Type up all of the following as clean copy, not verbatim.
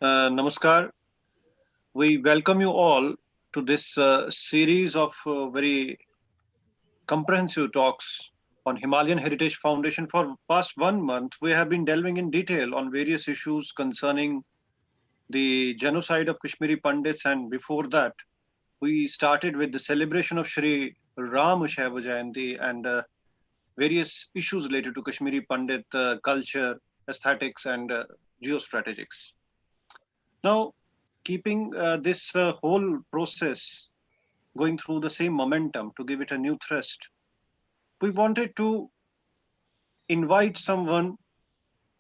Namaskar. We welcome you all to this series of very comprehensive talks on Himalayan Heritage Foundation. For past 1 month, we have been delving in detail on various issues concerning the genocide of Kashmiri Pandits, and before that, we started with the celebration of Shri Ram Ushaiva Jayanti and various issues related to Kashmiri Pandit culture, aesthetics, and geostrategics. Now, keeping this whole process going through the same momentum to give it a new thrust, we wanted to invite someone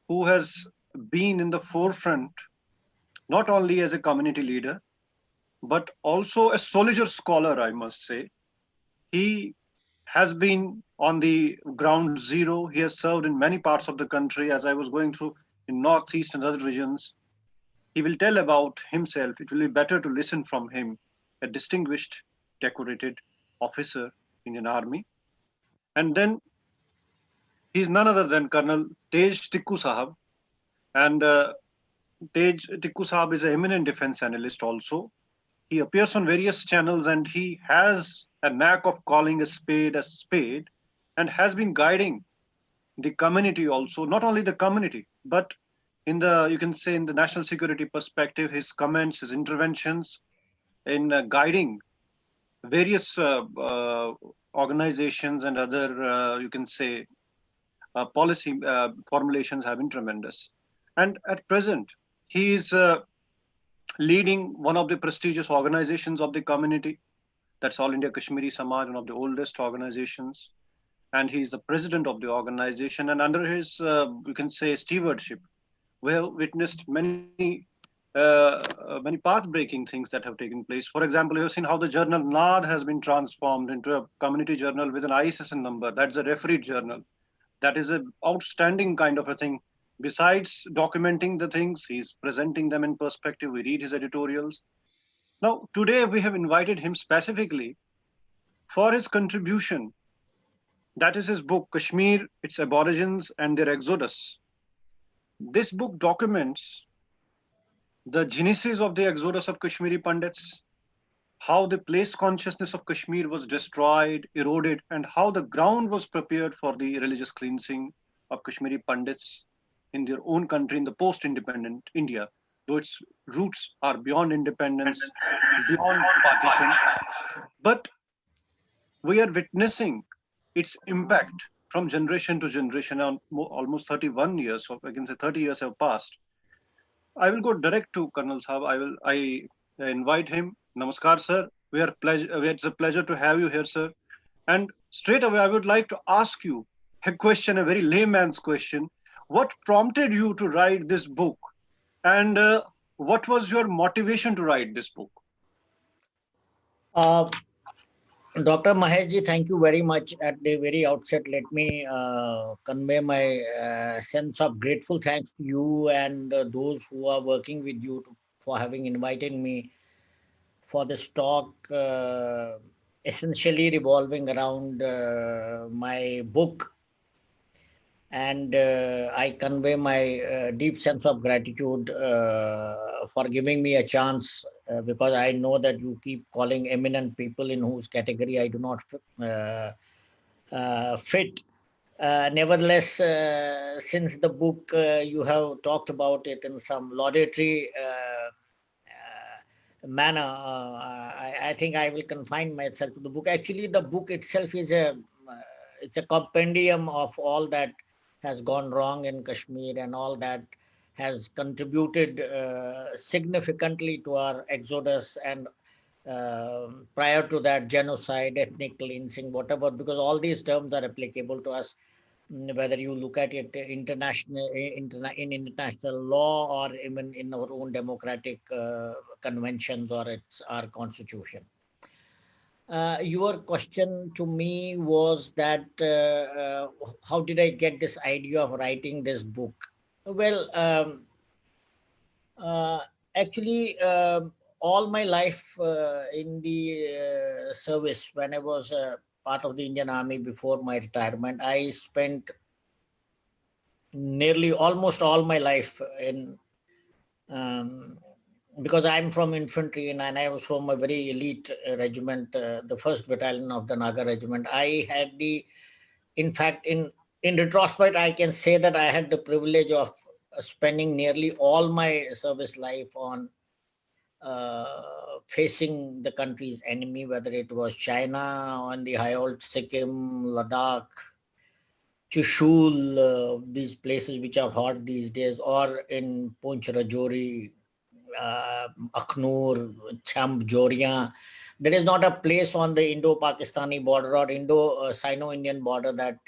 who has been in the forefront, not only as a community leader, but also a soldier scholar, I must say. He has been on the ground zero. He has served in many parts of the country. As I was going through in Northeast and other regions, he will tell about himself. It will be better to listen from him, a distinguished, decorated officer, Indian Army. And then he's none other than Colonel Tej Tikku Sahab. And Tej Tikku Sahab is an eminent defense analyst also. He appears on various channels and he has a knack of calling a spade, and has been guiding the community also, not only the community, but in the, you can say, in the national security perspective, his comments, his interventions in guiding various organizations and other, you can say, policy formulations have been tremendous. And at present, he is leading one of the prestigious organizations of the community. That's All India Kashmiri Samaj, one of the oldest organizations. And he is the president of the organization. And under his, you can say, stewardship, we have witnessed many path-breaking things that have taken place. For example, you have seen how the journal NAD has been transformed into a community journal with an ISSN number. That's a refereed journal. That is an outstanding kind of a thing. Besides documenting the things, he's presenting them in perspective. We read his editorials. Now, today we have invited him specifically for his contribution. That is his book, Kashmir, Its Aborigines and Their Exodus. This book documents the genesis of the exodus of Kashmiri Pandits, how the place consciousness of Kashmir was destroyed, eroded, and how the ground was prepared for the religious cleansing of Kashmiri Pandits in their own country in the post-independent India, though its roots are beyond independence, beyond partition. But we are witnessing its impact from generation to generation. On almost 31 years, or I can say 30 years have passed. I will go direct to Colonel Saab. I invite him. Namaskar, sir. It's a pleasure to have you here, sir. And straight away, I would like to ask you a question, a very layman's question. What prompted you to write this book? And what was your motivation to write this book? Dr. Maheshji, thank you very much. At the very outset, let me convey my sense of grateful thanks to you and those who are working with you for having invited me for this talk, essentially revolving around my book. And I convey my deep sense of gratitude for giving me a chance, because I know that you keep calling eminent people in whose category I do not fit. Nevertheless, since the book, you have talked about it in some laudatory manner, I think I will confine myself to the book. Actually, the book itself is it's a compendium of all that has gone wrong in Kashmir and all that has contributed significantly to our exodus and prior to that, genocide, ethnic cleansing, whatever, because all these terms are applicable to us, whether you look at it in international law or even in our own democratic conventions or our constitution. Your question to me was that how did I get this idea of writing this book? Well, actually, all my life in the service, when I was part of the Indian Army before my retirement, I spent nearly almost all my life in Um, because I'm from infantry and I was from a very elite regiment, the 1st Battalion of the Naga Regiment. I had in fact, in retrospect, I can say that I had the privilege of spending nearly all my service life on facing the country's enemy, whether it was China on the high old Sikkim, Ladakh, Chushul, these places which are hot these days, or in Poonch Rajouri, Akhnur, Champ, Joria. There is not a place on the Indo-Pakistani border or Indo-Sino-Indian border that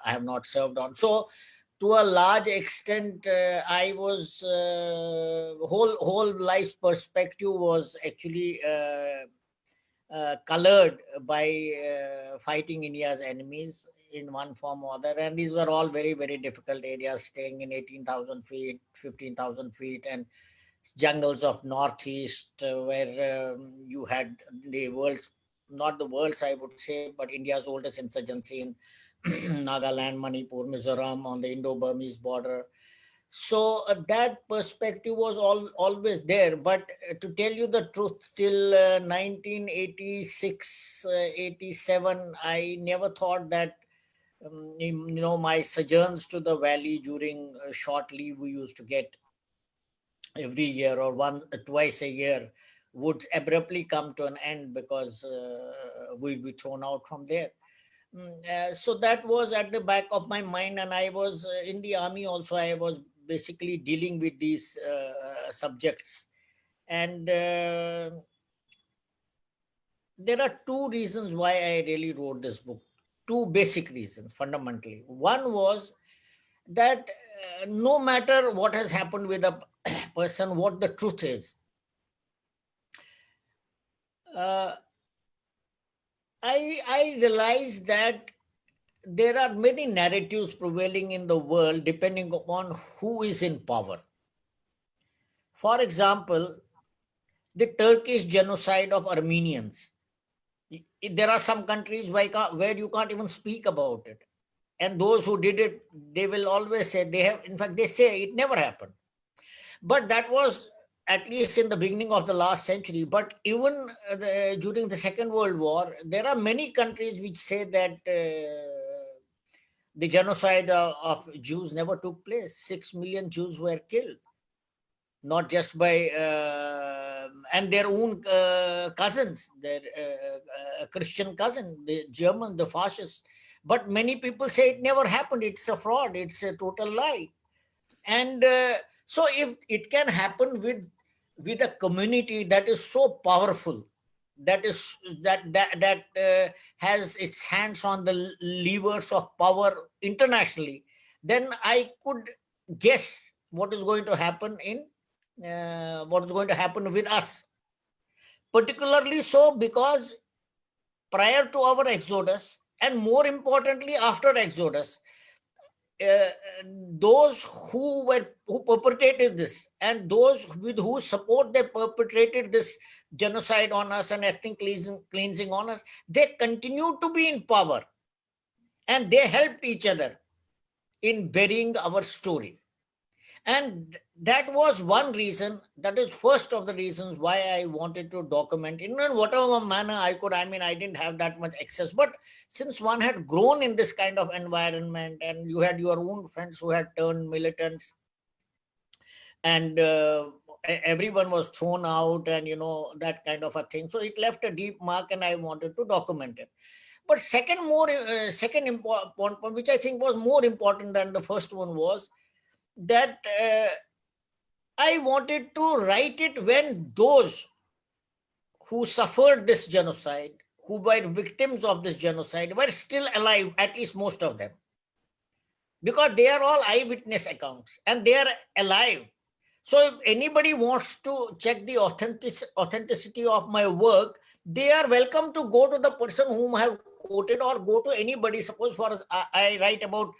I have not served on. So, to a large extent, I was whole life perspective was actually colored by fighting India's enemies in one form or other. And these were all very, very difficult areas, staying in 18,000 feet, 15,000 feet, and jungles of Northeast, where you had the world's, not the world's, I would say, but India's oldest insurgency in Nagaland, Manipur, Mizoram on the Indo-Burmese border. So that perspective was always there. But to tell you the truth, till 1986, 87, I never thought that, my sojourns to the valley during short leave we used to get every year or twice a year would abruptly come to an end because we'd be thrown out from there. So that was at the back of my mind, and I was in the army also. I was basically dealing with these subjects, and there are two reasons why I really wrote this book. Two basic reasons, fundamentally. One was that no matter what has happened with a person, what the truth is, I realized that there are many narratives prevailing in the world depending upon who is in power. For example, the Turkish genocide of Armenians. There are some countries where you can't even speak about it. And those who did it, they will always say in fact, they say it never happened. But that was at least in the beginning of the last century. But even during the Second World War, there are many countries which say that the genocide of Jews never took place. 6 million Jews were killed, not just by and their own cousins, their Christian cousin, the German, the fascists. But many people say it never happened. It's a fraud. It's a total lie. And so, if it can happen with a community that is so powerful, that has its hands on the levers of power internationally, then I could guess what is going to happen with us. Particularly so because prior to our exodus, and more importantly after exodus, those who perpetrated this and those with whose support they perpetrated this genocide on us and ethnic cleansing on us, they continued to be in power, and they helped each other in burying our story. And that was one reason, that is first of the reasons why I wanted to document in whatever manner I could. I mean, I didn't have that much access, but since one had grown in this kind of environment and you had your own friends who had turned militants, and everyone was thrown out, and that kind of a thing, so it left a deep mark and I wanted to document it. But second important point, which I think was more important than the first one, was that I wanted to write it when those who suffered this genocide, who were victims of this genocide, were still alive, at least most of them. Because they are all eyewitness accounts and they are alive. So if anybody wants to check the authenticity of my work, they are welcome to go to the person whom I have quoted, or go to anybody. Suppose I write about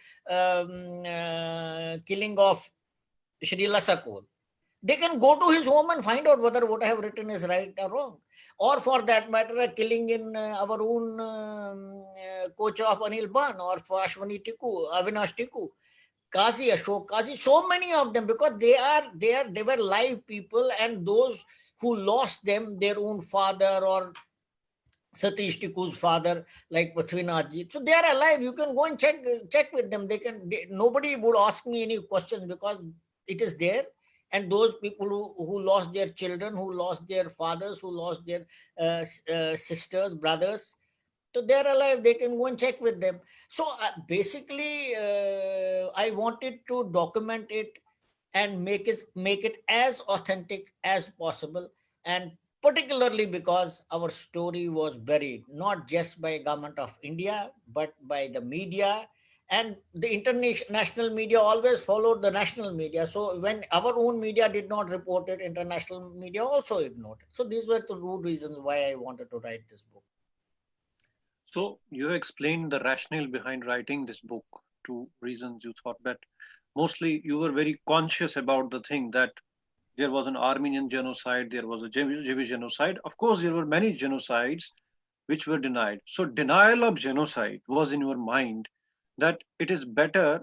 killing of Shri Lasakol. They can go to his home and find out whether what I have written is right or wrong. Or for that matter, a killing in our own coach of Anil Ban, or for Avinash Tiku. Qazi Ashok, Qazi, so many of them, because they were live people, and those who lost them, their own father or Satish Tiku's father, like Prithvinathji. So they are alive. You can go and check with them. Nobody would ask me any questions because it is there. And those people who lost their children, who lost their fathers, who lost their sisters, brothers, so they're alive. They can go and check with them. So basically, I wanted to document it and make it as authentic as possible, and particularly because our story was buried not just by government of India but by the media, and the international media always followed the national media. So when our own media did not report it, international media also ignored it. So these were the two reasons why I wanted to write this book. So you explained the rationale behind writing this book, two reasons you thought that mostly you were very conscious about the thing that there was an Armenian genocide, there was a Jewish genocide. Of course, there were many genocides which were denied. So denial of genocide was in your mind that it is better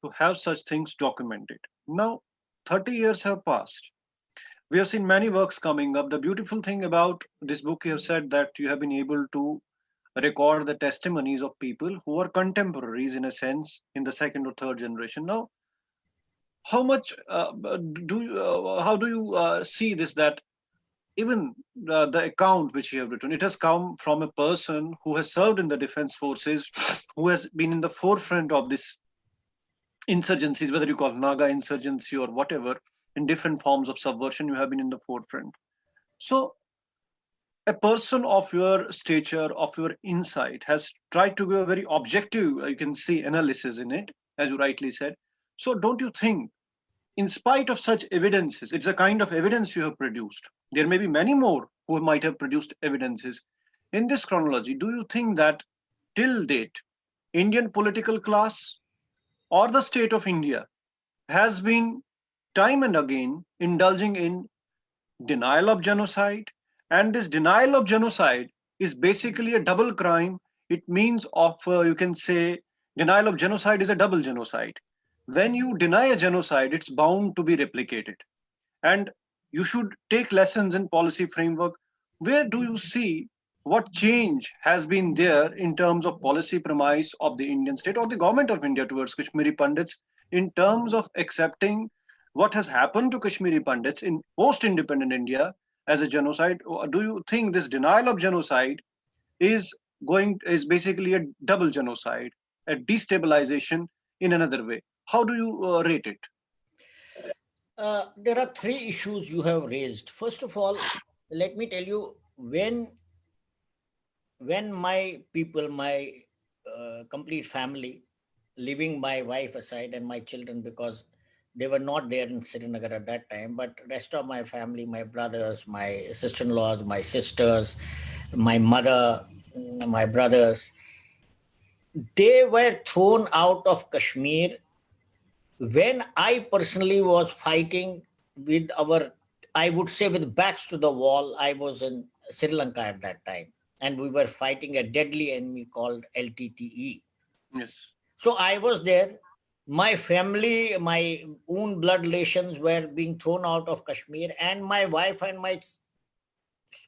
to have such things documented. Now, 30 years have passed. We have seen many works coming up. The beautiful thing about this book, you have said that you have been able to record the testimonies of people who are contemporaries in a sense in the second or third generation. Now, how much how do you see this, that even the account which you have written, it has come from a person who has served in the defense forces, who has been in the forefront of this insurgencies, whether you call Naga insurgency or whatever, in different forms of subversion, you have been in the forefront. So a person of your stature, of your insight, has tried to give a very objective, you can see, analysis in it, as you rightly said. So don't you think, in spite of such evidences, it's a kind of evidence you have produced. There may be many more who might have produced evidences. In this chronology, do you think that till date, Indian political class or the state of India has been time and again indulging in denial of genocide? And this denial of genocide is basically a double crime. It means of, you can say, denial of genocide is a double genocide. When you deny a genocide, it's bound to be replicated. And you should take lessons in policy framework. Where do you see what change has been there in terms of policy premise of the Indian state or the government of India towards Kashmiri Pandits, in terms of accepting what has happened to Kashmiri Pandits in post-independent India as a genocide? Or do you think this denial of genocide is basically a double genocide, a destabilization in another way? How do you rate it? There are three issues you have raised. First of all, let me tell you, when my people, my complete family, leaving my wife aside and my children, because they were not there in Srinagar at that time, but rest of my family, my brothers, my sister-in-laws, my sisters, my mother, my brothers, they were thrown out of Kashmir when I personally was fighting with I would say, with backs to the wall. I was in Sri Lanka at that time, and we were fighting a deadly enemy called LTTE. Yes. So I was there. My family, my own blood relations were being thrown out of Kashmir, and my wife and my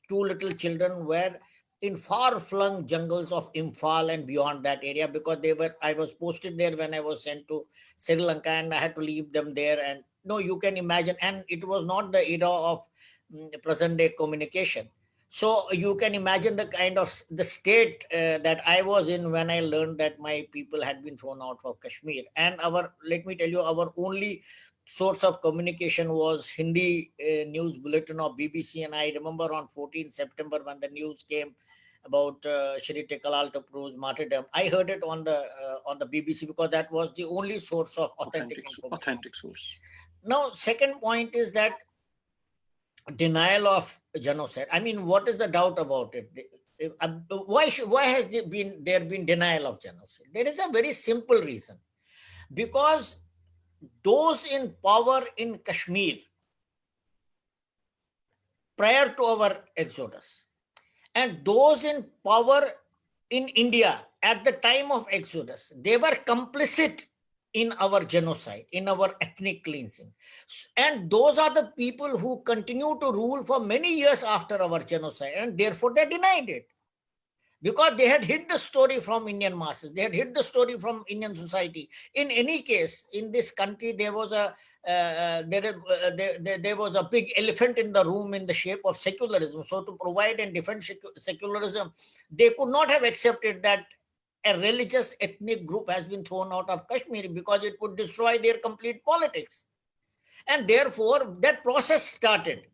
two little children were in far-flung jungles of Imphal and beyond that area, because I was posted there when I was sent to Sri Lanka, and I had to leave them there. And no, you can imagine, and it was not the era of present day communication. So you can imagine the kind of the state that I was in when I learned that my people had been thrown out of Kashmir. And let me tell you, our only source of communication was Hindi news bulletin of BBC. And I remember on 14 September when the news came about Shri Tekalal Tapru's martyrdom, I heard it on the BBC, because that was the only source of authentic information. Authentic source. Now, second point is that denial of genocide. I mean, what is the doubt about it? Why has there been denial of genocide? There is a very simple reason. Because those in power in Kashmir prior to our exodus, and those in power in India at the time of exodus, they were complicit in our genocide, in our ethnic cleansing. And those are the people who continue to rule for many years after our genocide, and therefore they denied it. Because they had hid the story from Indian masses, they had hid the story from Indian society. In any case, in this country, there was there was a big elephant in the room in the shape of secularism. So, to provide and defend secularism, they could not have accepted that a religious ethnic group has been thrown out of Kashmir, because it would destroy their complete politics. And therefore, that process started.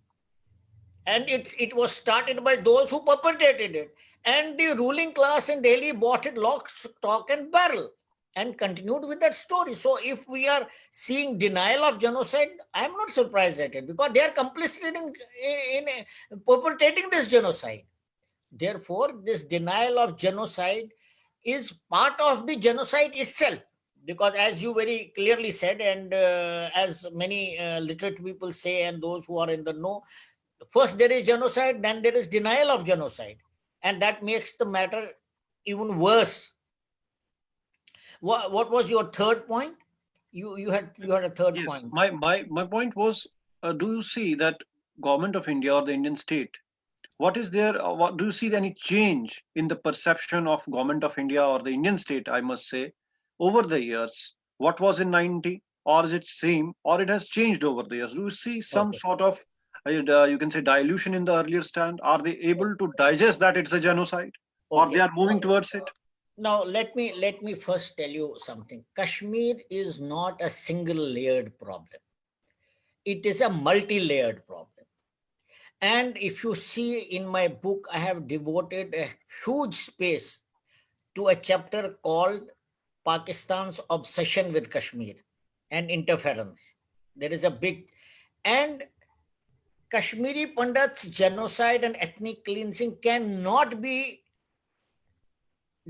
And it was started by those who perpetrated it. And the ruling class in Delhi bought it lock, stock, and barrel and continued with that story. So if we are seeing denial of genocide, I'm not surprised at it, because they are complicit in perpetrating this genocide. Therefore, this denial of genocide is part of the genocide itself. Because as you very clearly said, and as many literate people say, and those who are in the know, first there is genocide, then there is denial of genocide. And that makes the matter even worse. What was your third point? You had a third Yes, point. my point was, do you see that government of India or the Indian state, what is there, what do you see any change in the perception of government of India or the Indian state, I must say, over the years? What was in 90, or is it same, or it has changed over the years? Do you see some Okay. sort of you can say dilution in the earlier stand? Are they able to digest that it's a genocide, or they Okay. are moving towards it? Now let me first tell you something. Kashmir is not a single layered problem. It is a multi-layered problem. And if you see in my book, I have devoted a huge space to a chapter called Pakistan's obsession with Kashmir and interference. There is a big, and Kashmiri Pandits' genocide and ethnic cleansing cannot be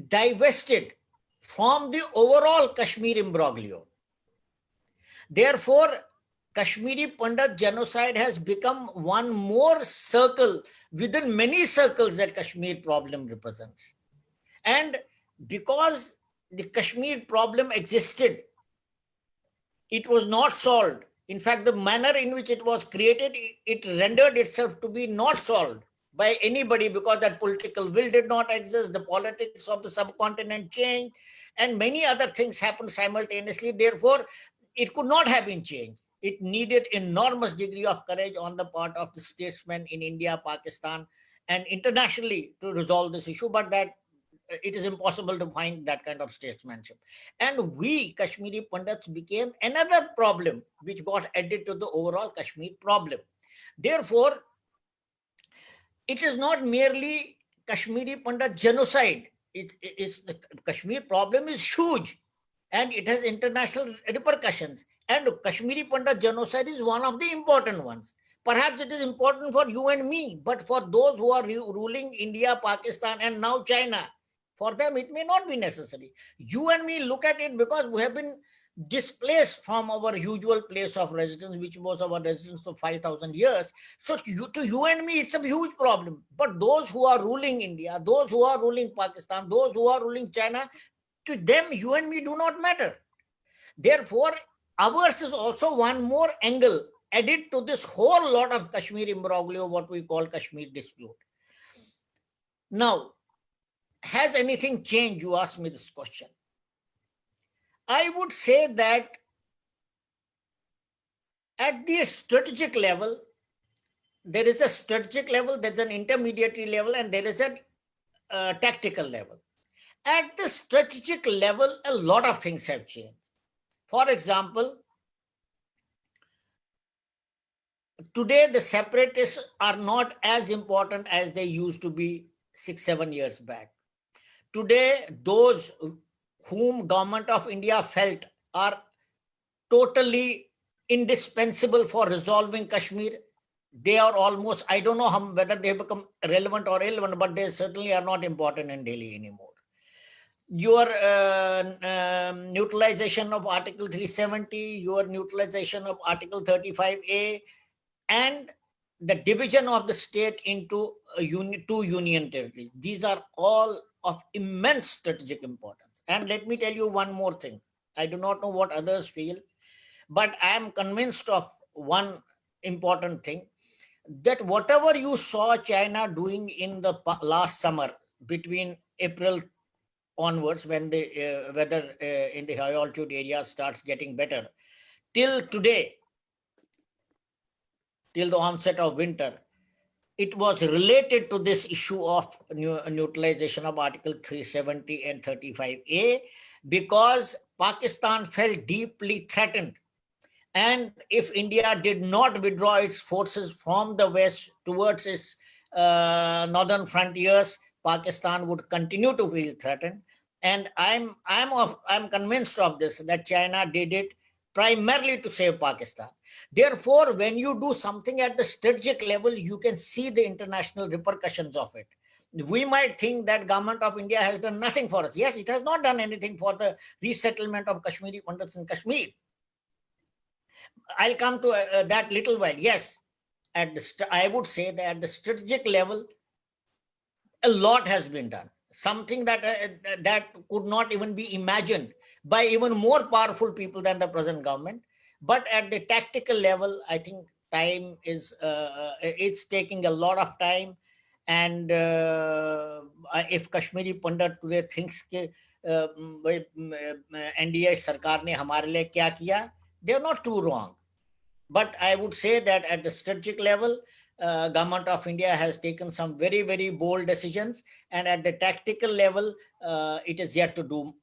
divested from the overall Kashmir imbroglio. Therefore, Kashmiri Pandit genocide has become one more circle within many circles that Kashmir problem represents. And because the Kashmir problem existed, it was not solved. In fact, the manner in which it was created, it rendered itself to be not solved by anybody, because that political will did not exist, the politics of the subcontinent changed, and many other things happened simultaneously. Therefore, it could not have been changed. It needed enormous degree of courage on the part of the statesmen in India, Pakistan, and internationally to resolve this issue, but that it is impossible to find that kind of statesmanship. And we, Kashmiri Pandits, became another problem which got added to the overall Kashmir problem. Therefore, it is not merely Kashmiri Pandit genocide. It is the Kashmir problem is huge, and it has international repercussions. And Kashmiri Pandit genocide is one of the important ones. Perhaps it is important for you and me, but for those who are ruling India, Pakistan, and now China, for them it may not be necessary. You and me look at it because we have been displaced from our usual place of residence, which was our residence for 5,000 years. So to you and me, it's a huge problem. But those who are ruling India, those who are ruling Pakistan, those who are ruling China, to them, you and me do not matter. Therefore, ours is also one more angle added to this whole lot of Kashmir imbroglio, what we call Kashmir dispute. Now, has anything changed? You asked me this question. I would say that at the strategic level, there is a strategic level, there's an intermediary level, and there is a tactical level. At the strategic level, a lot of things have changed. For example, today the separatists are not as important as they used to be 6-7 years back. Today, those whom government of India felt are totally indispensable for resolving Kashmir, they are almost, I don't know whether they become relevant or irrelevant, but they certainly are not important in Delhi anymore. Your neutralization of Article 370, your neutralization of Article 35A, and the division of the state into two union territories. These are all of immense strategic importance. And let me tell you one more thing. I do not know what others feel, but I am convinced of one important thing, that whatever you saw China doing in the last summer, between April onwards, when the weather in the high altitude areas starts getting better, till today, till the onset of winter, it was related to this issue of neutralization of Article 370 and 35A, because Pakistan felt deeply threatened. And if India did not withdraw its forces from the west towards its northern frontiers, Pakistan would continue to feel threatened. And I'm convinced of this, that China did it primarily to save Pakistan. Therefore, when you do something at the strategic level, you can see the international repercussions of it. We might think that government of India has done nothing for us. Yes, it has not done anything for the resettlement of Kashmiri Pandits in Kashmir. I'll come to that little while. Yes, I would say that at the strategic level, a lot has been done. Something that could not even be imagined by even more powerful people than the present government. But at the tactical level, I think time is it's taking a lot of time. And if Kashmiri Pandit today thinks कि NDA सरकार ने हमारे लिए क्या किया, they are not too wrong. But I would say that at the strategic level, government of India has taken some very, very bold decisions, and at the tactical level, it is yet to do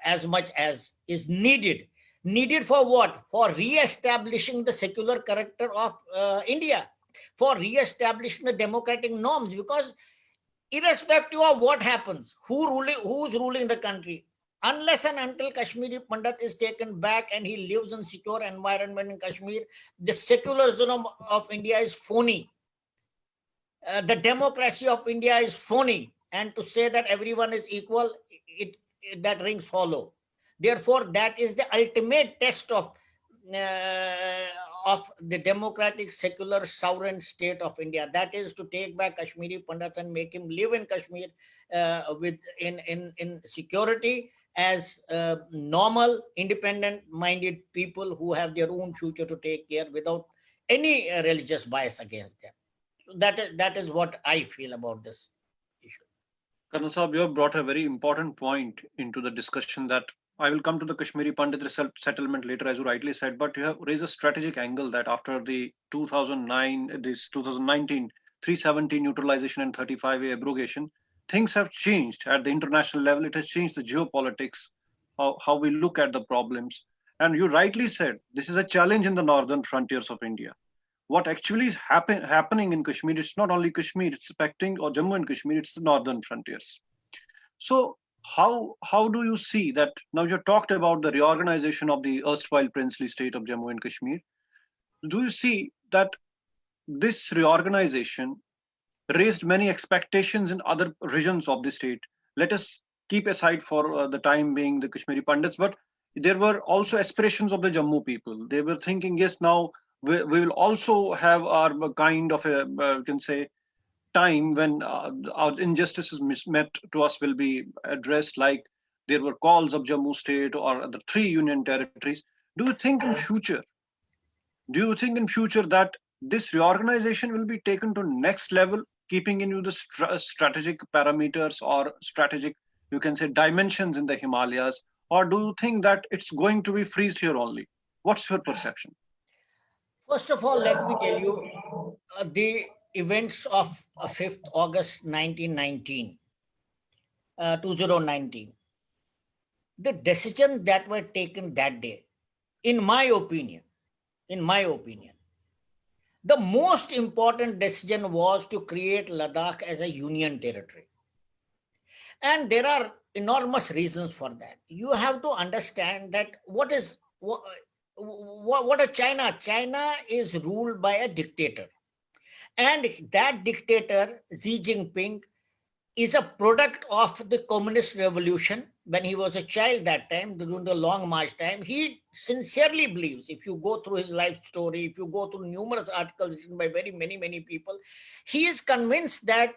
as much as is needed. Needed for what? For re-establishing the secular character of India, for re-establishing the democratic norms. Because irrespective of what happens, who's ruling the country, unless and until Kashmiri Pandit is taken back and he lives in secure environment in Kashmir, the secularism of India is phony. The democracy of India is phony. And to say that everyone is equal, that rings hollow. Therefore, that is the ultimate test of the democratic, secular, sovereign state of India. That is to take back Kashmiri Pandits and make him live in Kashmir in security, as normal, independent-minded people who have their own future to take care without any religious bias against them. That is what I feel about this issue. Colonel Saab, you have brought a very important point into the discussion, that I will come to the Kashmiri Pandit settlement later, as you rightly said, but you have raised a strategic angle that after the 2019 370 neutralization and 35A abrogation, things have changed at the international level. It has changed the geopolitics, how we look at the problems. And you rightly said, this is a challenge in the northern frontiers of India. What actually is happening in Kashmir, it's not only Kashmir, it's affecting, or Jammu and Kashmir, it's the northern frontiers. So how do you see that? Now you talked about the reorganization of the erstwhile princely state of Jammu and Kashmir. Do you see that this reorganization raised many expectations in other regions of the state? Let us keep aside for the time being the Kashmiri Pandits, but there were also aspirations of the Jammu people. They were thinking, yes, now we will also have our kind of a, you can say, time when our injustices met to us will be addressed, like there were calls of Jammu state or the 3 union territories. Do you think in future, that this reorganization will be taken to next level, keeping in view the strategic parameters or strategic, you can say, dimensions in the Himalayas, or do you think that it's going to be freezed here only? What's your perception? First of all, let me tell you the events of 5th August 1919, 2019. The decisions that were taken that day, in my opinion, the most important decision was to create Ladakh as a union territory. And there are enormous reasons for that. You have to understand that what is China? China is ruled by a dictator. And that dictator, Xi Jinping, is a product of the communist revolution. When he was a child that time, during the Long March time, he sincerely believes, if you go through his life story, if you go through numerous articles written by very many people, he is convinced that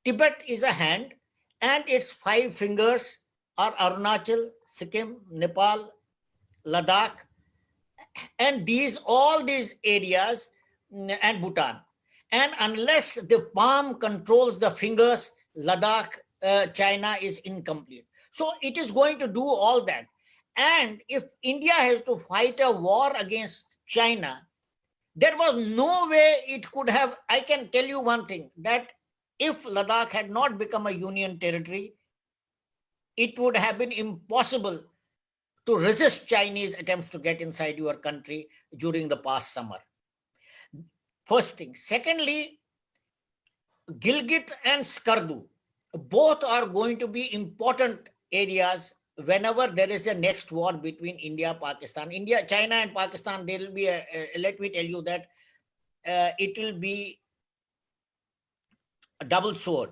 Tibet is a hand and its 5 fingers are Arunachal, Sikkim, Nepal, Ladakh, and all these areas, and Bhutan. And unless the palm controls the fingers, Ladakh, China is incomplete. So it is going to do all that. And if India has to fight a war against China, there was no way it could have. I can tell you one thing, that if Ladakh had not become a union territory, it would have been impossible to resist Chinese attempts to get inside your country during the past summer. First thing. Secondly, Gilgit and Skardu, both are going to be important areas whenever there is a next war between India, Pakistan. India, China and Pakistan, there will be let me tell you that it will be a double sword.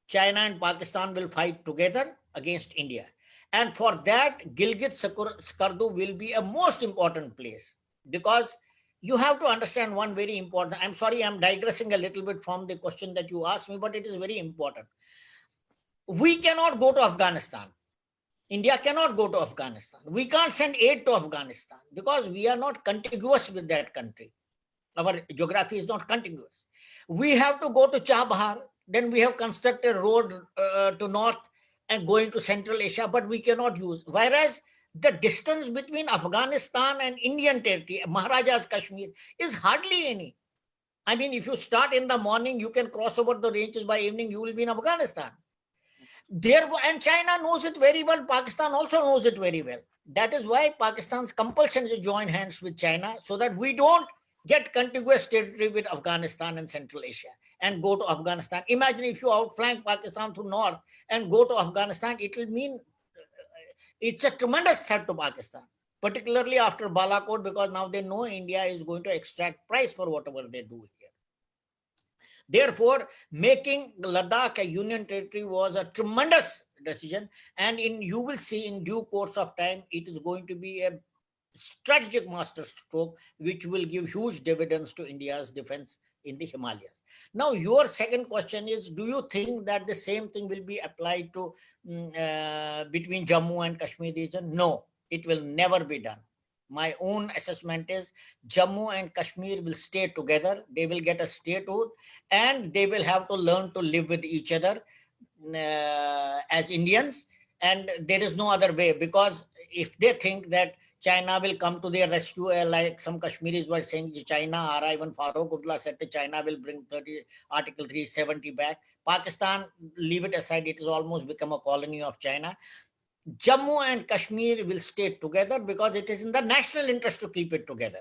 China and Pakistan will fight together against India. And for that, Gilgit Skardu will be a most important place, because you have to understand one very important. I'm sorry, I'm digressing a little bit from the question that you asked me, but it is very important. We cannot go to Afghanistan. India cannot go to Afghanistan. We can't send aid to Afghanistan because we are not contiguous with that country. Our geography is not contiguous. We have to go to Chabahar. Then we have constructed a road to north and going to Central Asia, but we cannot use. Whereas the distance between Afghanistan and Indian territory, Maharaja's Kashmir, is hardly any. I mean, if you start in the morning, you can cross over the ranges. By evening, you will be in Afghanistan. And China knows it very well. Pakistan also knows it very well. That is why Pakistan's compulsion is to join hands with China, so that we don't get contiguous territory with Afghanistan and Central Asia and go to Afghanistan. Imagine if you outflank Pakistan to north and go to Afghanistan, it will mean it's a tremendous threat to Pakistan, particularly after Balakot, because now they know India is going to extract price for whatever they do here. Therefore, making Ladakh a union territory was a tremendous decision, and you will see in due course of time, it is going to be a strategic masterstroke which will give huge dividends to India's defense in the Himalayas. Now, your second question is, do you think that the same thing will be applied to between Jammu and Kashmir region? No, it will never be done. My own assessment is Jammu and Kashmir will stay together. They will get a statehood, and they will have to learn to live with each other as Indians. And there is no other way, because if they think that China will come to their rescue, like some Kashmiris were saying, China, or even Farooq Abdullah said that China will bring Article 370 back. Pakistan, leave it aside, it has almost become a colony of China. Jammu and Kashmir will stay together because it is in the national interest to keep it together.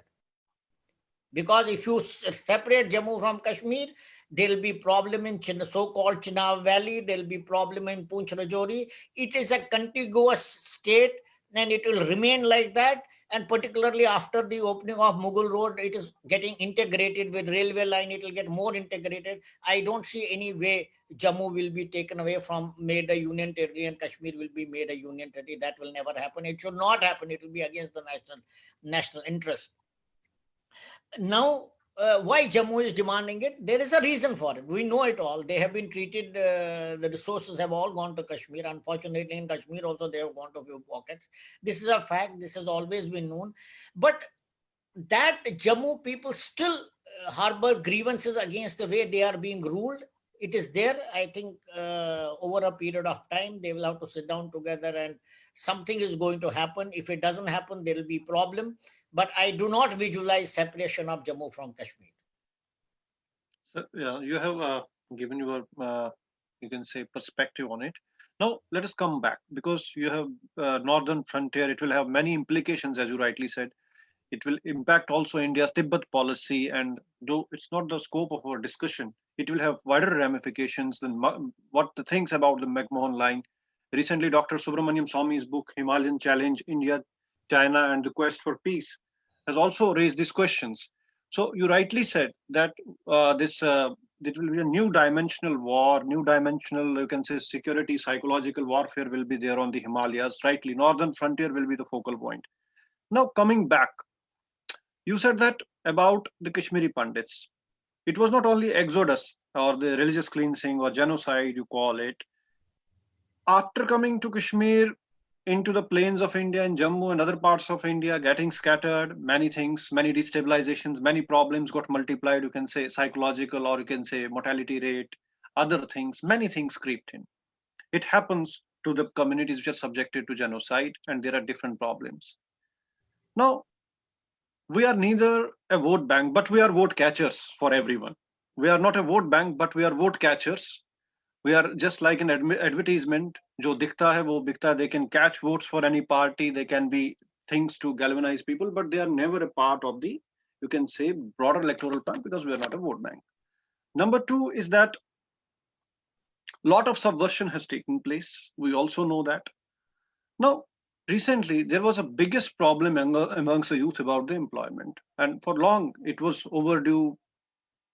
Because if you separate Jammu from Kashmir, there will be problem in so-called Chenab Valley, there will be problem in Poonch Rajouri. It is a contiguous state, and it will remain like that. And particularly after the opening of Mughal Road, it is getting integrated with railway line. It will get more integrated. I don't see any way Jammu will be taken away from made a union territory and Kashmir will be made a union territory. That will never happen. It should not happen. It will be against the national interest. Now, why Jammu is demanding it? There is a reason for it. We know it all. They have been treated, the resources have all gone to Kashmir. Unfortunately, in Kashmir also they have gone to a few pockets. This is a fact. This has always been known. But that Jammu people still harbor grievances against the way they are being ruled. It is there. I think over a period of time, they will have to sit down together and something is going to happen. If it doesn't happen, there will be problem. But I do not visualize separation of Jammu from Kashmir. So, yeah, you have given your, you can say, perspective on it. Now, let us come back, because you have northern frontier. It will have many implications, as you rightly said. It will impact also India's Tibet policy, and though it's not the scope of our discussion, it will have wider ramifications than what the things about the McMahon Line. Recently, Dr. Subramaniam Swamy's book, Himalayan Challenge, India, China, and the Quest for Peace, has also raised these questions. So you rightly said that it will be a new dimensional war, new dimensional, you can say, security, psychological warfare will be there on the Himalayas. Rightly, northern frontier will be the focal point. Now, coming back, you said that about the Kashmiri Pandits. It was not only exodus or the religious cleansing or genocide, you call it. After coming to Kashmir, into the plains of India, in Jammu and other parts of India, getting scattered, many things, many destabilizations, many problems got multiplied. You can say psychological, or you can say mortality rate, other things, many things creeped in. It happens to the communities which are subjected to genocide, and there are different problems. Now, we are neither a vote bank, but we are vote catchers for everyone. We are not a vote bank, but we are vote catchers. We are just like an advertisement. जो दिखता है वो बिकता है. They can catch votes for any party. They can be things to galvanize people, but they are never a part of the, you can say, broader electoral plan, because we are not a vote bank. Number two is that lot of subversion has taken place. We also know that. Now, recently there was a biggest problem amongst the youth about the employment, and for long it was overdue.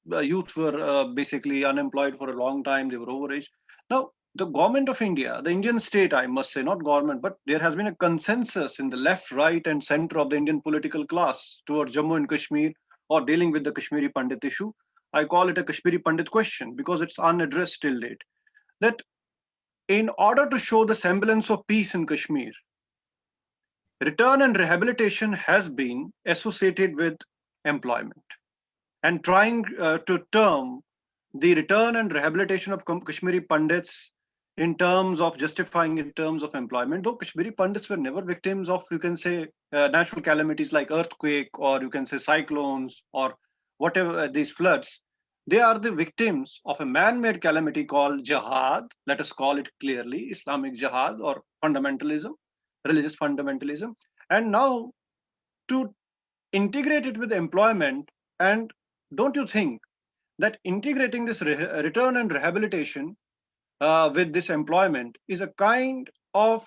The youth were basically unemployed for a long time. They were overaged. Now, the government of India, the Indian state, I must say, not government, but there has been a consensus in the left, right, and center of the Indian political class towards Jammu and Kashmir, or dealing with the Kashmiri Pandit issue. I call it a Kashmiri Pandit question because it's unaddressed till date. That in order to show the semblance of peace in Kashmir, return and rehabilitation has been associated with employment, and trying to term the return and rehabilitation of Kashmiri Pandits in terms of justifying in terms of employment, though Kashmiri Pandits were never victims of, you can say, natural calamities like earthquake, or you can say cyclones, or whatever, these floods. They are the victims of a man-made calamity called jihad. Let us call it clearly Islamic jihad, or fundamentalism, religious fundamentalism. And now, to integrate it with employment, and don't you think that integrating this return and rehabilitation with this employment is a kind of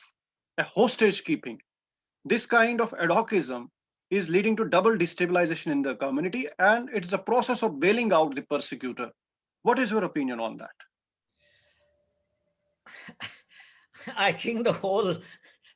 a hostage keeping? This kind of ad hocism is leading to double destabilization in the community, and it's a process of bailing out the persecutor. What is your opinion on that? I think the whole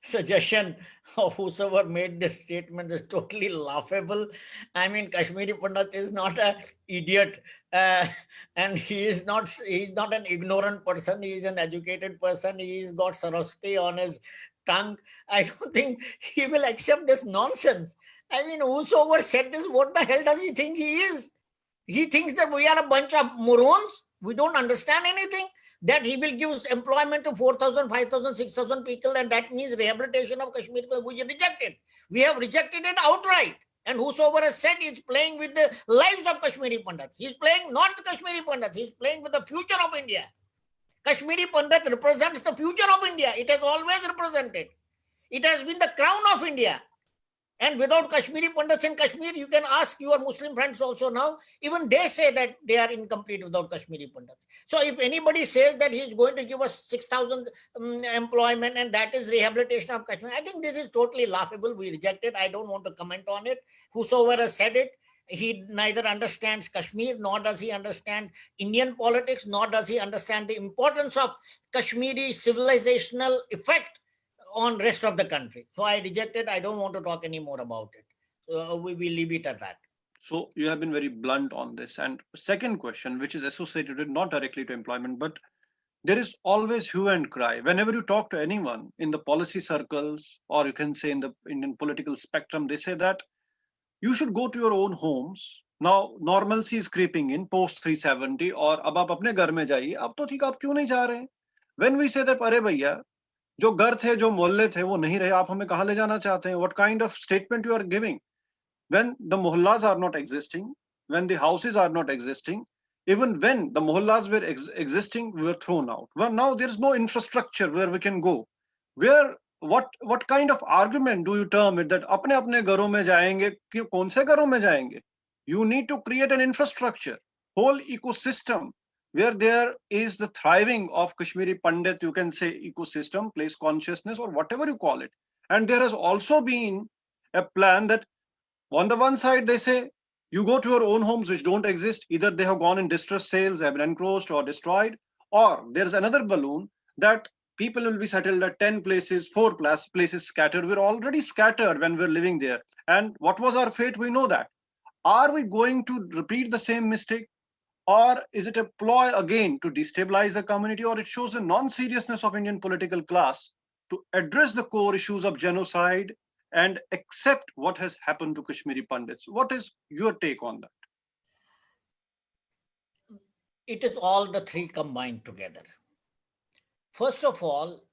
suggestion of whosoever made this statement is totally laughable. I mean, Kashmiri Pandit is not an idiot, and he's not an ignorant person. He is an educated person. He's got Saraswati on his tongue. I don't think he will accept this nonsense. I mean, whosoever said this, what the hell does he think he is? He thinks that we are a bunch of morons. We don't understand anything. That he will give employment to 4,000, 5,000, 6,000 people, and that means rehabilitation of Kashmir. We reject it. We have rejected it outright. And whosoever has said he's playing with the lives of Kashmiri Pandits. He's playing not Kashmiri Pandits. He's playing with the future of India. Kashmiri Pandit represents the future of India. It has always represented. It has been the crown of India. And without Kashmiri Pandits in Kashmir, you can ask your Muslim friends also now. Even they say that they are incomplete without Kashmiri Pandits. So if anybody says that he is going to give us 6,000 employment and that is rehabilitation of Kashmir, I think this is totally laughable. We reject it. I don't want to comment on it. Whosoever has said it, he neither understands Kashmir, nor does he understand Indian politics, nor does he understand the importance of Kashmiri civilizational effect on rest of the country. So I reject it. I don't want to talk any more about it. So we will leave it at that. So you have been very blunt on this. And second question, which is associated with not directly to employment, but there is always hue and cry. Whenever you talk to anyone in the policy circles, or you can say in the Indian political spectrum, they say that you should go to your own homes. Now normalcy is creeping in post 370, or अब आप अपने घर में जाइए. अब तो ठीक, आप क्यों नहीं जा रहे हैं? When we say that, अरे भैया, जो घर थे, जो मोहल्ले थे, वो नहीं रहे, आप हमें कहाँ ले जाना चाहते हैं? What kind of statement you are giving? When the mohallas are not existing, when the houses are not existing, even when the mohallas were existing, we were thrown out. Well, now there is no infrastructure where we can go. Where, what kind of argument do you term it that अपने अपने घरों में जाएंगे? कि कौन से घरों में जाएंगे? You need to create an infrastructure, whole ecosystem, where there is the thriving of Kashmiri Pandit, you can say ecosystem, place consciousness, or whatever you call it. And there has also been a plan that on the one side, they say, you go to your own homes which don't exist. Either they have gone in distress sales, have been encroached or destroyed, or there's another balloon that people will be settled at 10 places, 4 places scattered. We're already scattered when we're living there. And what was our fate? We know that. Are we going to repeat the same mistake? Or is it a ploy again to destabilize the community? Or it shows the non-seriousness of Indian political class to address the core issues of genocide and accept what has happened to Kashmiri Pandits. What is your take on that? It is all the three combined together. First of all,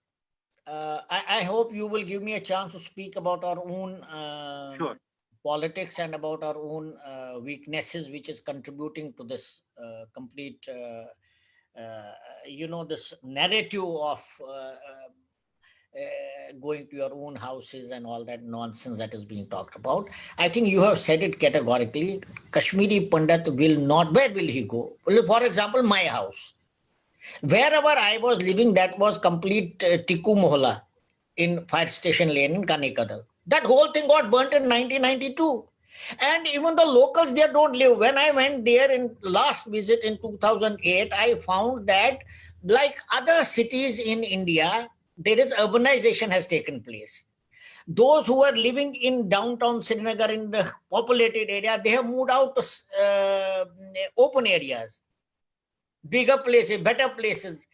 I hope you will give me a chance to speak about our own Sure. politics and about our own weaknesses, which is contributing to this complete, this narrative of going to your own houses and all that nonsense that is being talked about. I think you have said it categorically. Kashmiri Pandit will not, where will he go? Well, for example, my house. Wherever I was living, that was complete Tikku Mohalla in Fire Station Lane in Kanikadal. That whole thing got burnt in 1992. And even the locals there don't live. When I went there in last visit in 2008, I found that like other cities in India, there is urbanization has taken place. Those who are living in downtown Srinagar in the populated area, they have moved out to open areas, bigger places, better places.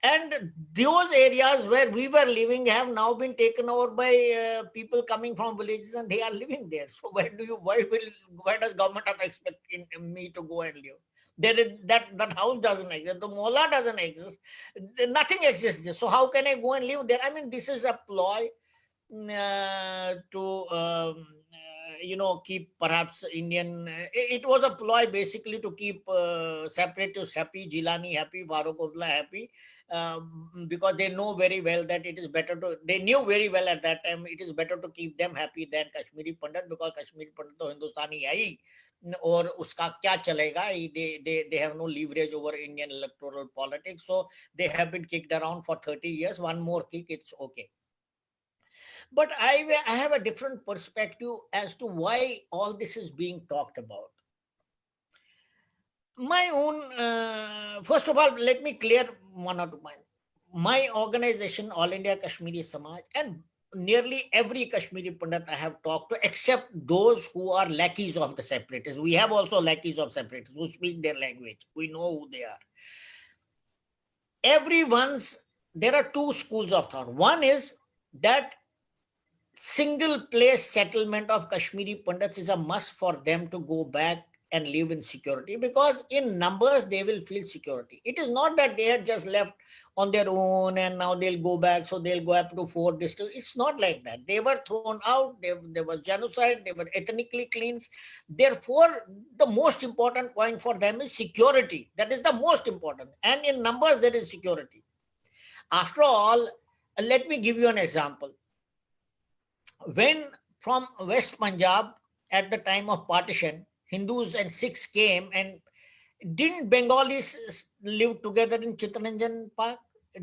And those areas where we were living have now been taken over by people coming from villages, and they are living there. So where does government have expect me to go and live? There is that house doesn't exist. The mola doesn't exist. Nothing exists. So how can I go and live there? I mean, this is a ploy to keep perhaps Indian. It was a ploy basically to keep separatists happy, Jilani happy, Farooq Abdullah happy, because they know very well that it is better to. They knew very well at that time it is better to keep them happy than Kashmiri Pandit, because Kashmiri Pandit to Hindustani hai hi, और उसका क्या चलेगा? They have no leverage over Indian electoral politics, so they have been kicked around for 30 years. One more kick, it's okay. But I have a different perspective as to why all this is being talked about. My own, first of all, let me clear one or two points. My organization, All India Kashmiri Samaj, and nearly every Kashmiri Pandit I have talked to, except those who are lackeys of the separatists. We have also lackeys of separatists who speak their language. We know who they are. There are two schools of thought. One is that single place settlement of Kashmiri Pandits is a must for them to go back and live in security, because in numbers they will feel security. It is not that they had just left on their own and now they'll go back, so they'll go up to 4 districts. It's not like that. They were thrown out, there was genocide, they were ethnically cleansed. Therefore, the most important point for them is security. That is the most important. And in numbers, there is security. After all, let me give you an example. When from West Punjab at the time of partition, Hindus and Sikhs came, and didn't Bengalis live together in Chittaranjan Park?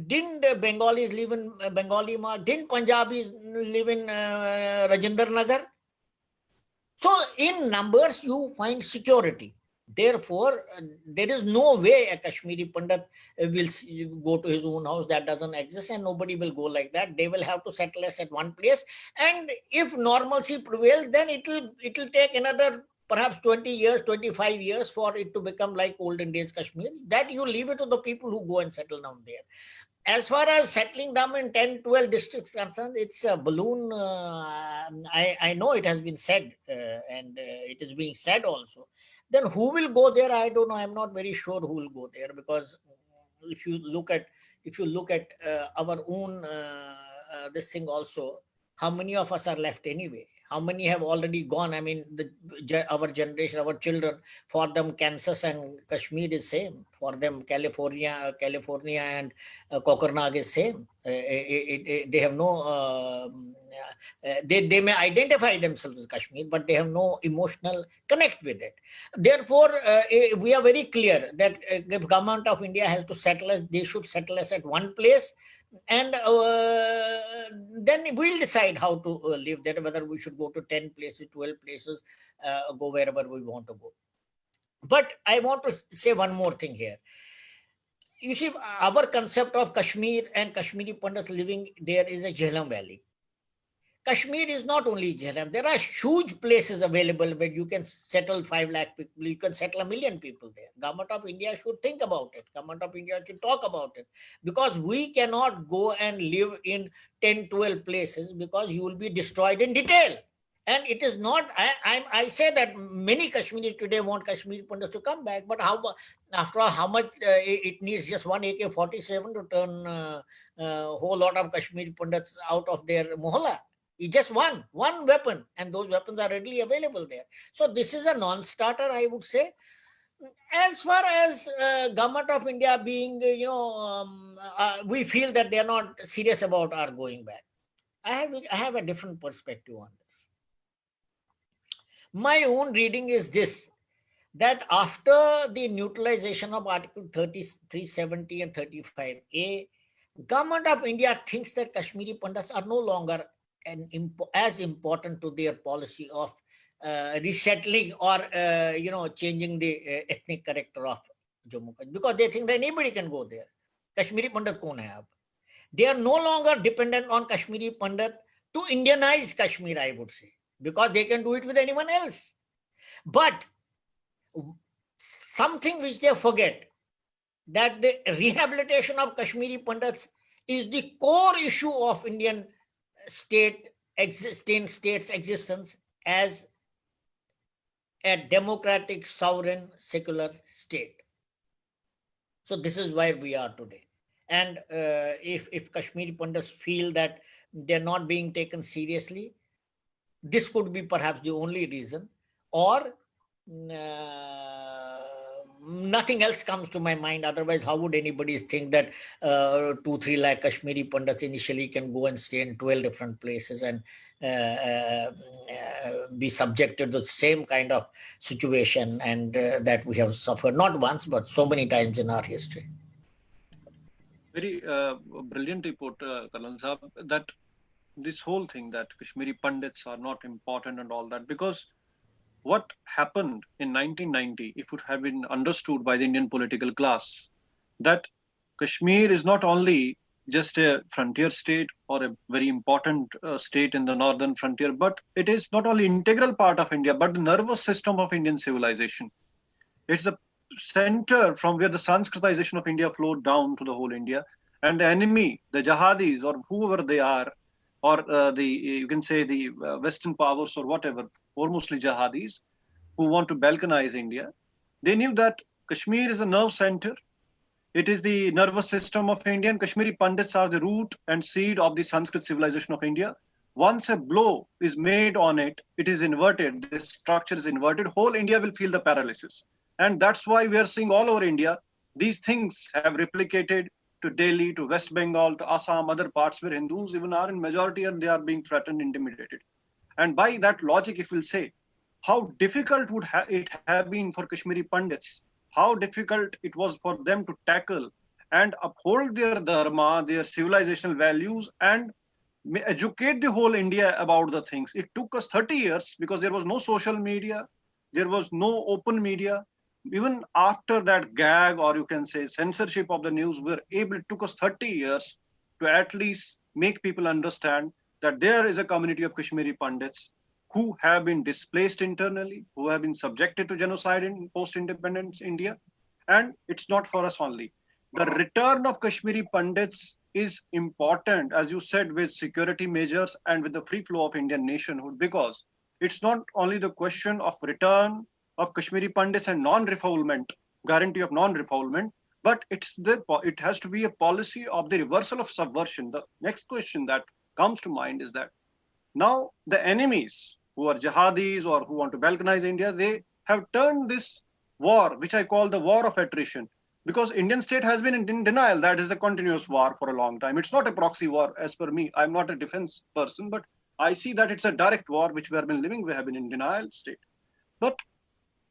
Didn't Bengalis live in Bengali Marg? Didn't Punjabis live in Rajendra Nagar? So in numbers, you find security. Therefore, there is no way a Kashmiri Pandit will go to his own house. That doesn't exist, and nobody will go like that. They will have to settle us at one place. And if normalcy prevails, then it will take another perhaps 20 years, 25 years for it to become like olden days Kashmir. That you leave it to the people who go and settle down there. As far as settling them in 10, 12 districts concerned, it's a balloon. I know it has been said, and it is being said also. Then who will go there? I don't know. I'm not very sure who will go there, because if you look at our own this thing also, how many of us are left anyway? How many have already gone? I mean, our generation, our children, for them, Kansas and Kashmir is same. For them, California and Kokernag is same. They have no. They may identify themselves as Kashmir, but they have no emotional connect with it. Therefore, we are very clear that the government of India has to settle us. They should settle us at one place, and then we'll decide how to live there, whether we should go to 10 places, 12 places, go wherever we want to go. But I want to say one more thing here. You see, our concept of Kashmir and Kashmiri Pandits living there is a Jhelum Valley. Kashmir is not only Jhelum. There are huge places available where you can settle 5 lakh people. You can settle 1 million people there. Government of India should think about it. Government of India should talk about it. Because we cannot go and live in 10, 12 places because you will be destroyed in detail. And it is not, I say that many Kashmiris today want Kashmir Pandits to come back, but after all, how much it needs just one AK-47 to turn a whole lot of Kashmiri Pandits out of their mohalla. It's just one weapon, and those weapons are readily available there. So this is a non-starter, I would say. As far as government of India being, we feel that they are not serious about our going back. I have a different perspective on this. My own reading is this, that after the neutralization of Article 370 and 35A, Government of India thinks that Kashmiri Pandits are no longer as important to their policy of resettling or changing the ethnic character of Jammu Kashmir, because they think that anybody can go there. Kashmiri Pandit kaun hai ab? They are no longer dependent on Kashmiri Pandit to Indianize Kashmir, I would say, because they can do it with anyone else. But something which they forget, that the rehabilitation of Kashmiri Pandits is the core issue of Indian state's existence as a democratic, sovereign, secular state. So this is where we are today. And if Kashmiri Pandits feel that they're not being taken seriously, this could be perhaps the only reason, or nothing else comes to my mind. Otherwise, how would anybody think that 2-3 lakh Kashmiri Pandits initially can go and stay in 12 different places and be subjected to the same kind of situation and that we have suffered not once but so many times in our history. Very brilliantly put, Kalan Saab, that this whole thing that Kashmiri Pandits are not important and all that, because what happened in 1990, if it had been understood by the Indian political class, that Kashmir is not only just a frontier state or a very important state in the northern frontier, but it is not only integral part of India, but the nervous system of Indian civilization. It's a center from where the Sanskritization of India flowed down to the whole India. And the enemy, the jihadis or whoever they are, or you can say the Western powers or whatever, or mostly jihadis, who want to balkanize India, they knew that Kashmir is a nerve center. It is the nervous system of India, and Kashmiri Pandits are the root and seed of the Sanskrit civilization of India. Once a blow is made on it, it is inverted, the structure is inverted, whole India will feel the paralysis. And that's why we are seeing all over India, these things have replicated to Delhi, to West Bengal, to Assam, other parts where Hindus even are in majority and they are being threatened, intimidated. And by that logic, if we'll say, how difficult would it have been for Kashmiri Pandits, how difficult it was for them to tackle and uphold their dharma, their civilizational values, and educate the whole India about the things. It took us 30 years because there was no social media, there was no open media. Even after that gag, or you can say censorship of the news, it took us 30 years to at least make people understand that there is a community of Kashmiri Pandits who have been displaced internally, who have been subjected to genocide in post-independence India. And it's not for us only. The return of Kashmiri Pandits is important, as you said, with security measures and with the free flow of Indian nationhood, because it's not only the question of return of Kashmiri Pandits and non-refoulement, guarantee of non-refoulement, but it has to be a policy of the reversal of subversion. The next question that comes to mind is that now the enemies who are jihadis or who want to balkanize India, they have turned this war, which I call the war of attrition, because Indian state has been in denial that is a continuous war for a long time. It's not a proxy war as per me. I'm not a defense person, but I see that it's a direct war which we have been living. We have been in denial state. But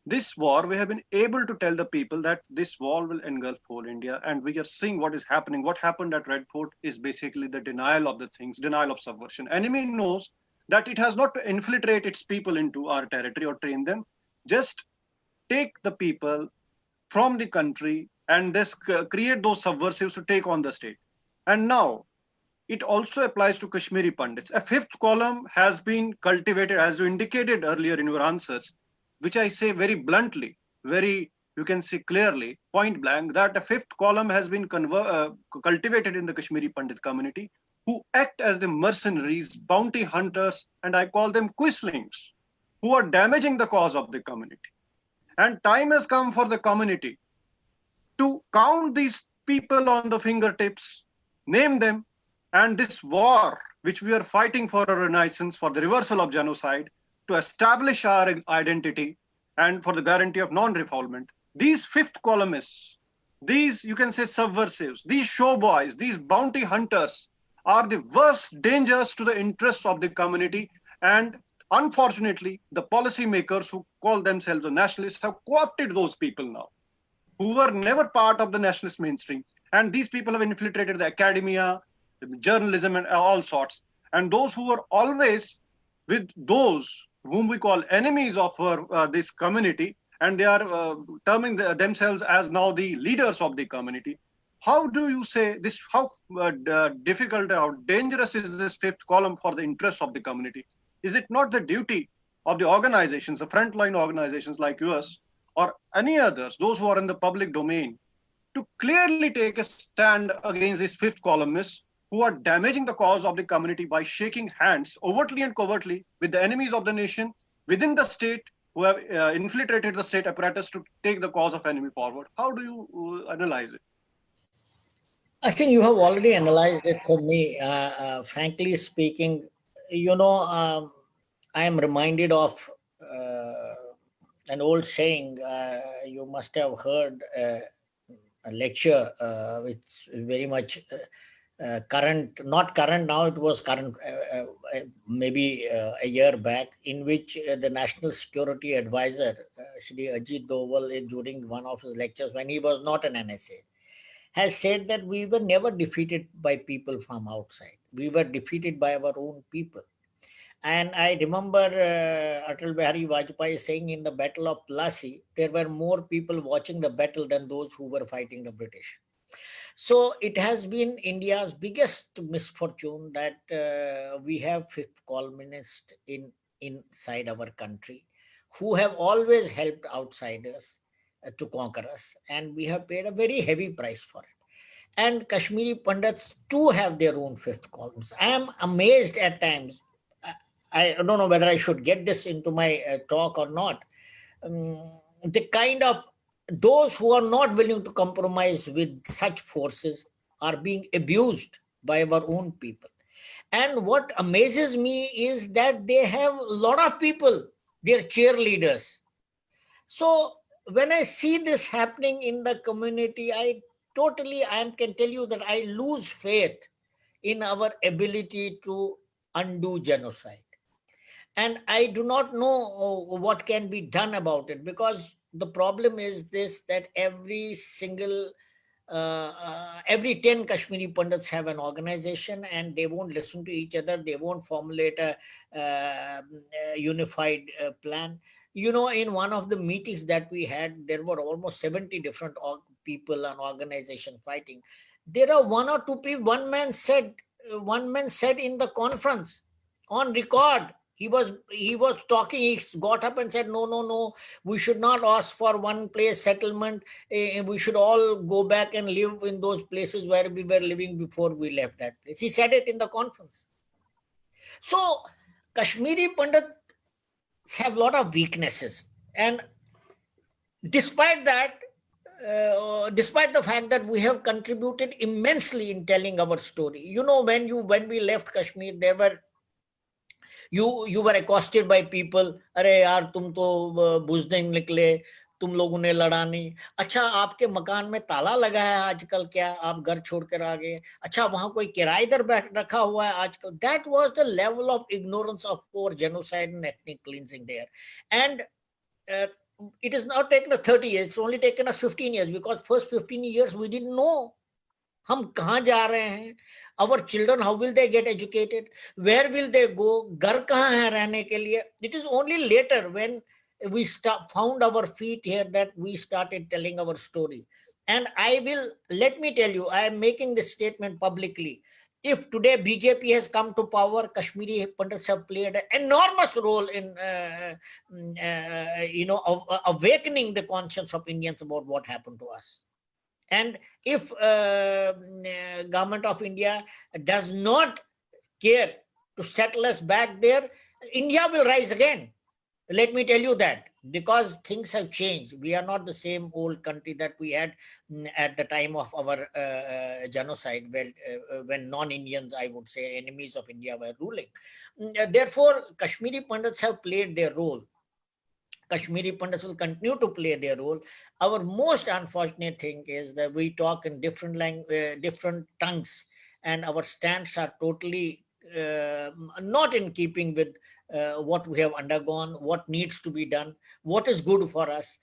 this war, we have been able to tell the people that this war will engulf whole India, and we are seeing what is happening. What happened at Red Fort is basically the denial of the things, denial of subversion. Enemy knows that it has not to infiltrate its people into our territory or train them. Just take the people from the country and create those subversives to take on the state. And now, it also applies to Kashmiri Pandits. A fifth column has been cultivated, as you indicated earlier in your answers, which I say very bluntly, very, you can see clearly, point blank, that a fifth column has been cultivated in the Kashmiri Pandit community, who act as the mercenaries, bounty hunters, and I call them quislings, who are damaging the cause of the community. And time has come for the community to count these people on the fingertips, name them, and this war, which we are fighting for a renaissance, for the reversal of genocide, to establish our identity and for the guarantee of non-refoulement. These fifth columnists, these, you can say, subversives, these showboys, these bounty hunters are the worst dangers to the interests of the community. And unfortunately, the policymakers who call themselves the nationalists have co-opted those people now, who were never part of the nationalist mainstream. And these people have infiltrated the academia, journalism, and all sorts. And those who were always with those whom we call enemies of this community, and they are terming themselves as now the leaders of the community. How do you say this? How difficult or dangerous is this fifth column for the interests of the community? Is it not the duty of the organizations, the frontline organizations like yours, or any others, those who are in the public domain, to clearly take a stand against these fifth columnists who are damaging the cause of the community by shaking hands overtly and covertly with the enemies of the nation within the state, who have infiltrated the state apparatus to take the cause of enemy forward? How do you analyze it? I think you have already analyzed it for me. Frankly speaking, I am reminded of an old saying. You must have heard a lecture which is very much current, not current now, it was current maybe a year back, in which the National Security Advisor, Shri Ajit Doval, during one of his lectures when he was not an NSA, has said that we were never defeated by people from outside. We were defeated by our own people. And I remember Atal Bihari Vajpayee saying in the Battle of Plassey, there were more people watching the battle than those who were fighting the British. So it has been India's biggest misfortune that we have fifth columnists inside our country who have always helped outsiders to conquer us, and we have paid a very heavy price for it. And Kashmiri Pandits too have their own fifth columns. I am amazed at times. I don't know whether I should get this into my talk or not. The kind of those who are not willing to compromise with such forces are being abused by our own people. And what amazes me is that they have a lot of people, their cheerleaders. So when I see this happening in the community, I can tell you that I lose faith in our ability to undo genocide. And I do not know what can be done about it, because the problem is this, that every 10 Kashmiri Pandits have an organization, and they won't listen to each other. They won't formulate a unified plan. In one of the meetings that we had, there were almost 70 different people and organization fighting. There are one or two people. One man said in the conference on record, he was talking, he got up and said, no, we should not ask for one place settlement. We should all go back and live in those places where we were living before we left that place. He said it in the conference. So Kashmiri Pandits have a lot of weaknesses. And despite that, despite the fact that we have contributed immensely in telling our story, when we left Kashmir, there were you were accosted by people, अरे यार तुम तो बुजदिल निकले, तुम लोगों ने लड़ा नहीं, अच्छा आपके मकान में ताला लगा है आजकल, क्या आप घर छोड़कर आ गए, अच्छा वहां कोई किराएदार बैठ रखा हुआ है आजकल. That was the level of ignorance of poor genocide and ethnic cleansing there. And it has not taken us 30 years, it's only taken us 15 years, because first 15 years we didn't know हम कहाँ जा रहे हैं. Our children, how will they get educated? Where will they go? घर कहाँ है रहने के लिए? It is only later when we found our feet here that we started telling our story. And let me tell you, I am making this statement publicly. if today BJP has come to power, Kashmiri Pandits have played an enormous role in, awakening the conscience of Indians about what happened to us. And if government of India does not care to settle us back there, India will rise again. Let me tell you that, because things have changed. We are not the same old country that we had at the time of our genocide, when non-Indians, I would say, enemies of India were ruling. Therefore, Kashmiri Pandits have played their role. Kashmiri Pandits will continue to play their role. Our most unfortunate thing is that we talk in different tongues, and our stance are totally not in keeping with what we have undergone, what needs to be done, what is good for us.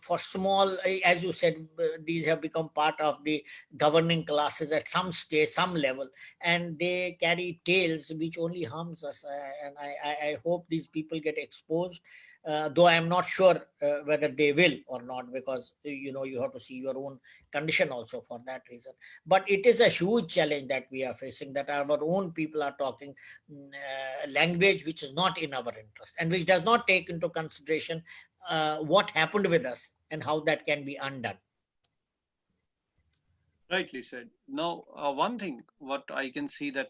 For small, as you said, these have become part of the governing classes at some stage, some level, and they carry tales which only harms us. And I hope these people get exposed, though I am not sure whether they will or not, because you have to see your own condition also for that reason. But it is a huge challenge that we are facing, that our own people are talking language which is not in our interest, and which does not take into consideration what happened with us and how that can be undone. Rightly said. Now, one thing what I can see that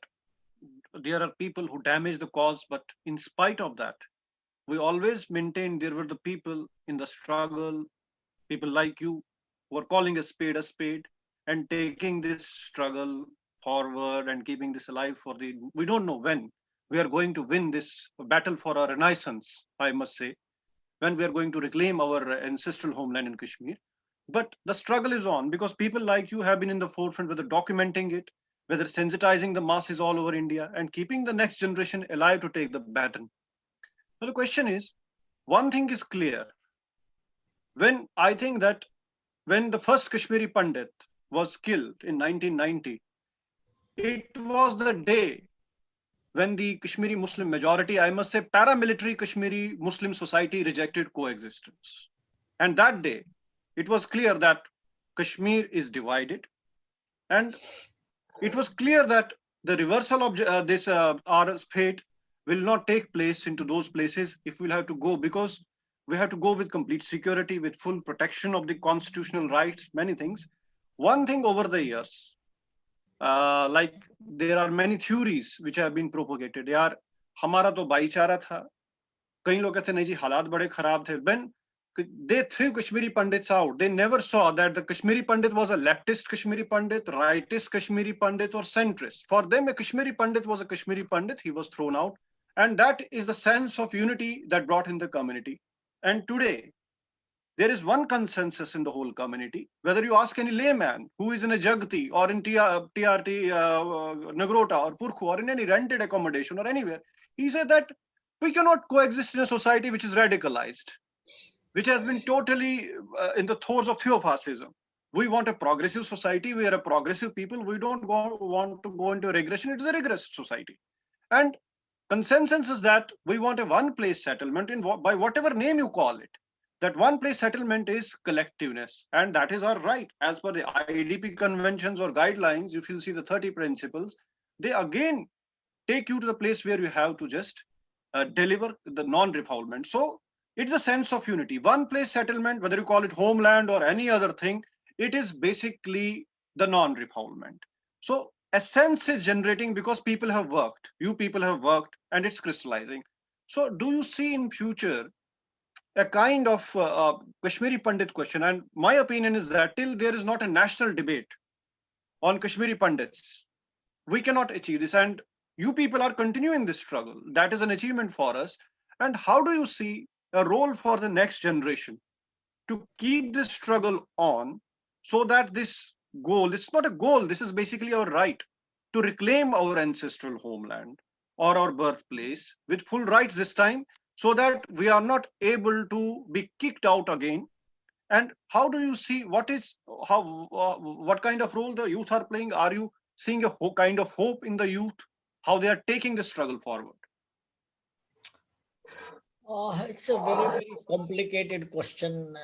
there are people who damage the cause, but in spite of that, we always maintain there were the people in the struggle, people like you, who are calling a spade, and taking this struggle forward and keeping this alive for the. We don't know when we are going to win this battle for our renaissance, I must say, when we are going to reclaim our ancestral homeland in Kashmir. But the struggle is on because people like you have been in the forefront, whether documenting it, whether sensitizing the masses all over India, and keeping the next generation alive to take the baton. So the question is, one thing is clear. When I think that when the first Kashmiri Pandit was killed in 1990, it was the day when the Kashmiri Muslim majority, I must say paramilitary Kashmiri Muslim society, rejected coexistence. And that day, it was clear that Kashmir is divided. And it was clear that the reversal of this our fate will not take place into those places if we'll have to go, because we have to go with complete security, with full protection of the constitutional rights, many things. One thing over the years, like there are many theories which have been propagated. यार हमारा तो भाईचारा था, कई लोग कहते नहीं जी हालात बड़े खराब थे. When they threw Kashmiri Pandits out, they never saw that the Kashmiri Pandit was a leftist Kashmiri Pandit, rightist Kashmiri Pandit, or centrist. For them, a Kashmiri Pandit was a Kashmiri Pandit. He was thrown out. And that is the sense of unity that brought in the community. And today, there is one consensus in the whole community. Whether you ask any layman who is in a Jagti or in TRT, Nagrota or Purkhu or in any rented accommodation or anywhere, he said that we cannot coexist in a society which is radicalized, which has been totally in the throes of theophacism. We want a progressive society. We are a progressive people. We don't want to go into regression. It is a regress society. And consensus is that we want a one place settlement by whatever name you call it. That one place settlement is collectiveness. And that is our right. As per the IDP conventions or guidelines, if you see the 30 principles, they again take you to the place where you have to just deliver the non-refoulement. So it's a sense of unity. One place settlement, whether you call it homeland or any other thing, it is basically the non-refoulement. So a sense is generating because people have worked. You people have worked, and it's crystallizing. So do you see in future a kind of Kashmiri Pandit question? And my opinion is that till there is not a national debate on Kashmiri Pandits, we cannot achieve this. And you people are continuing this struggle. That is an achievement for us. And how do you see a role for the next generation to keep this struggle on, so that this goal, it's not a goal, this is basically our right to reclaim our ancestral homeland or our birthplace with full rights this time, so that we are not able to be kicked out again? And how do you see what kind of role the youth are playing? Are you seeing a kind of hope in the youth, how they are taking the struggle forward? It's a very, very complicated question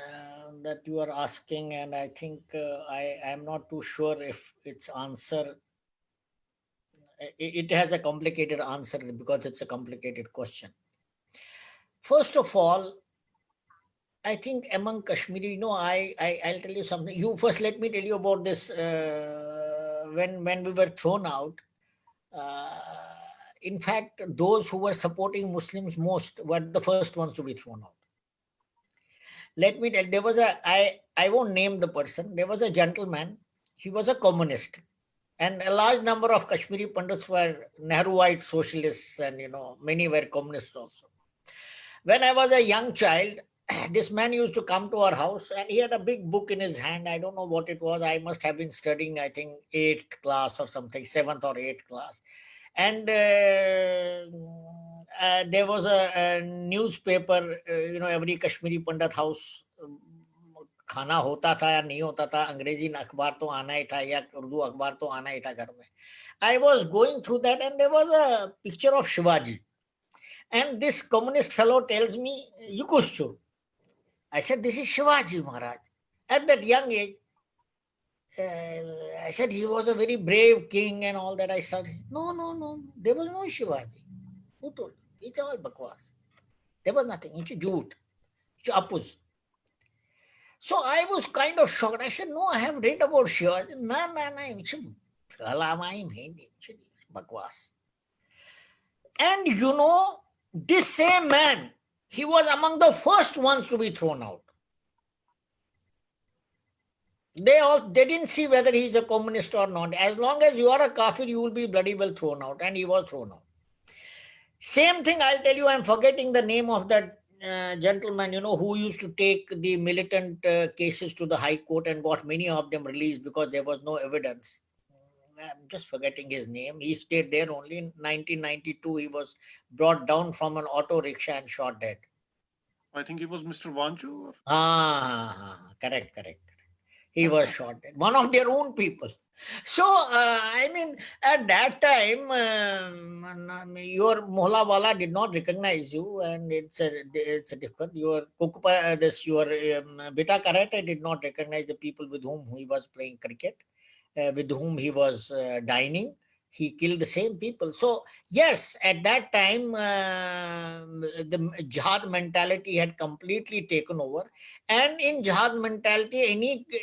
that you are asking, and I think I am not too sure if its answer it has a complicated answer because it's a complicated question. First of all, I think among Kashmiri, I'll tell you something. You first let me tell you about this. When we were thrown out, uh, in fact, those who were supporting Muslims most were the first ones to be thrown out. Let me tell. There was I won't name the person. There was a gentleman. He was a communist, and a large number of Kashmiri Pandits were Nehruite socialists, and many were communists also. When I was a young child, this man used to come to our house and he had a big book in his hand. I don't know what it was. I must have been studying, I think, 8th class or something, 7th or 8th class. And there was a newspaper, every Kashmiri Pandit house. खाना होता था या नहीं होता था, अंग्रेजी अखबार तो आना ही था या उर्दू अखबार तो आना ही था घर में. I was going through that and there was a picture of Shivaji. And this communist fellow tells me, Yukushchu. I said, this is Shivaji Maharaj. At that young age, I said he was a very brave king and all that. I started, no. There was no Shivaji. Who told you? It's all bakwas. There was nothing. It's joot. It's apuz. So I was kind of shocked. I said, no, I have read about Shivaji. No. It's bakwas. And this same man, he was among the first ones to be thrown out. They didn't see whether he's a communist or not. As long as you are a kafir, you will be bloody well thrown out. And he was thrown out. Same thing, I'll tell you, I'm forgetting the name of that gentleman, who used to take the militant cases to the High Court and got many of them released because there was no evidence. I'm just forgetting his name. He stayed there only. In 1992, he was brought down from an auto rickshaw and shot dead. I think he was Mr. Vanchu. Correct. He was shot dead. One of their own people. So, at that time, your Mohla Wala did not recognize you, and it's a different. Your Kukupa, your Beta Karate did not recognize the people with whom he was playing cricket, with whom he was dining. He killed the same people. So, yes, at that time, the jihad mentality had completely taken over. And in jihad mentality,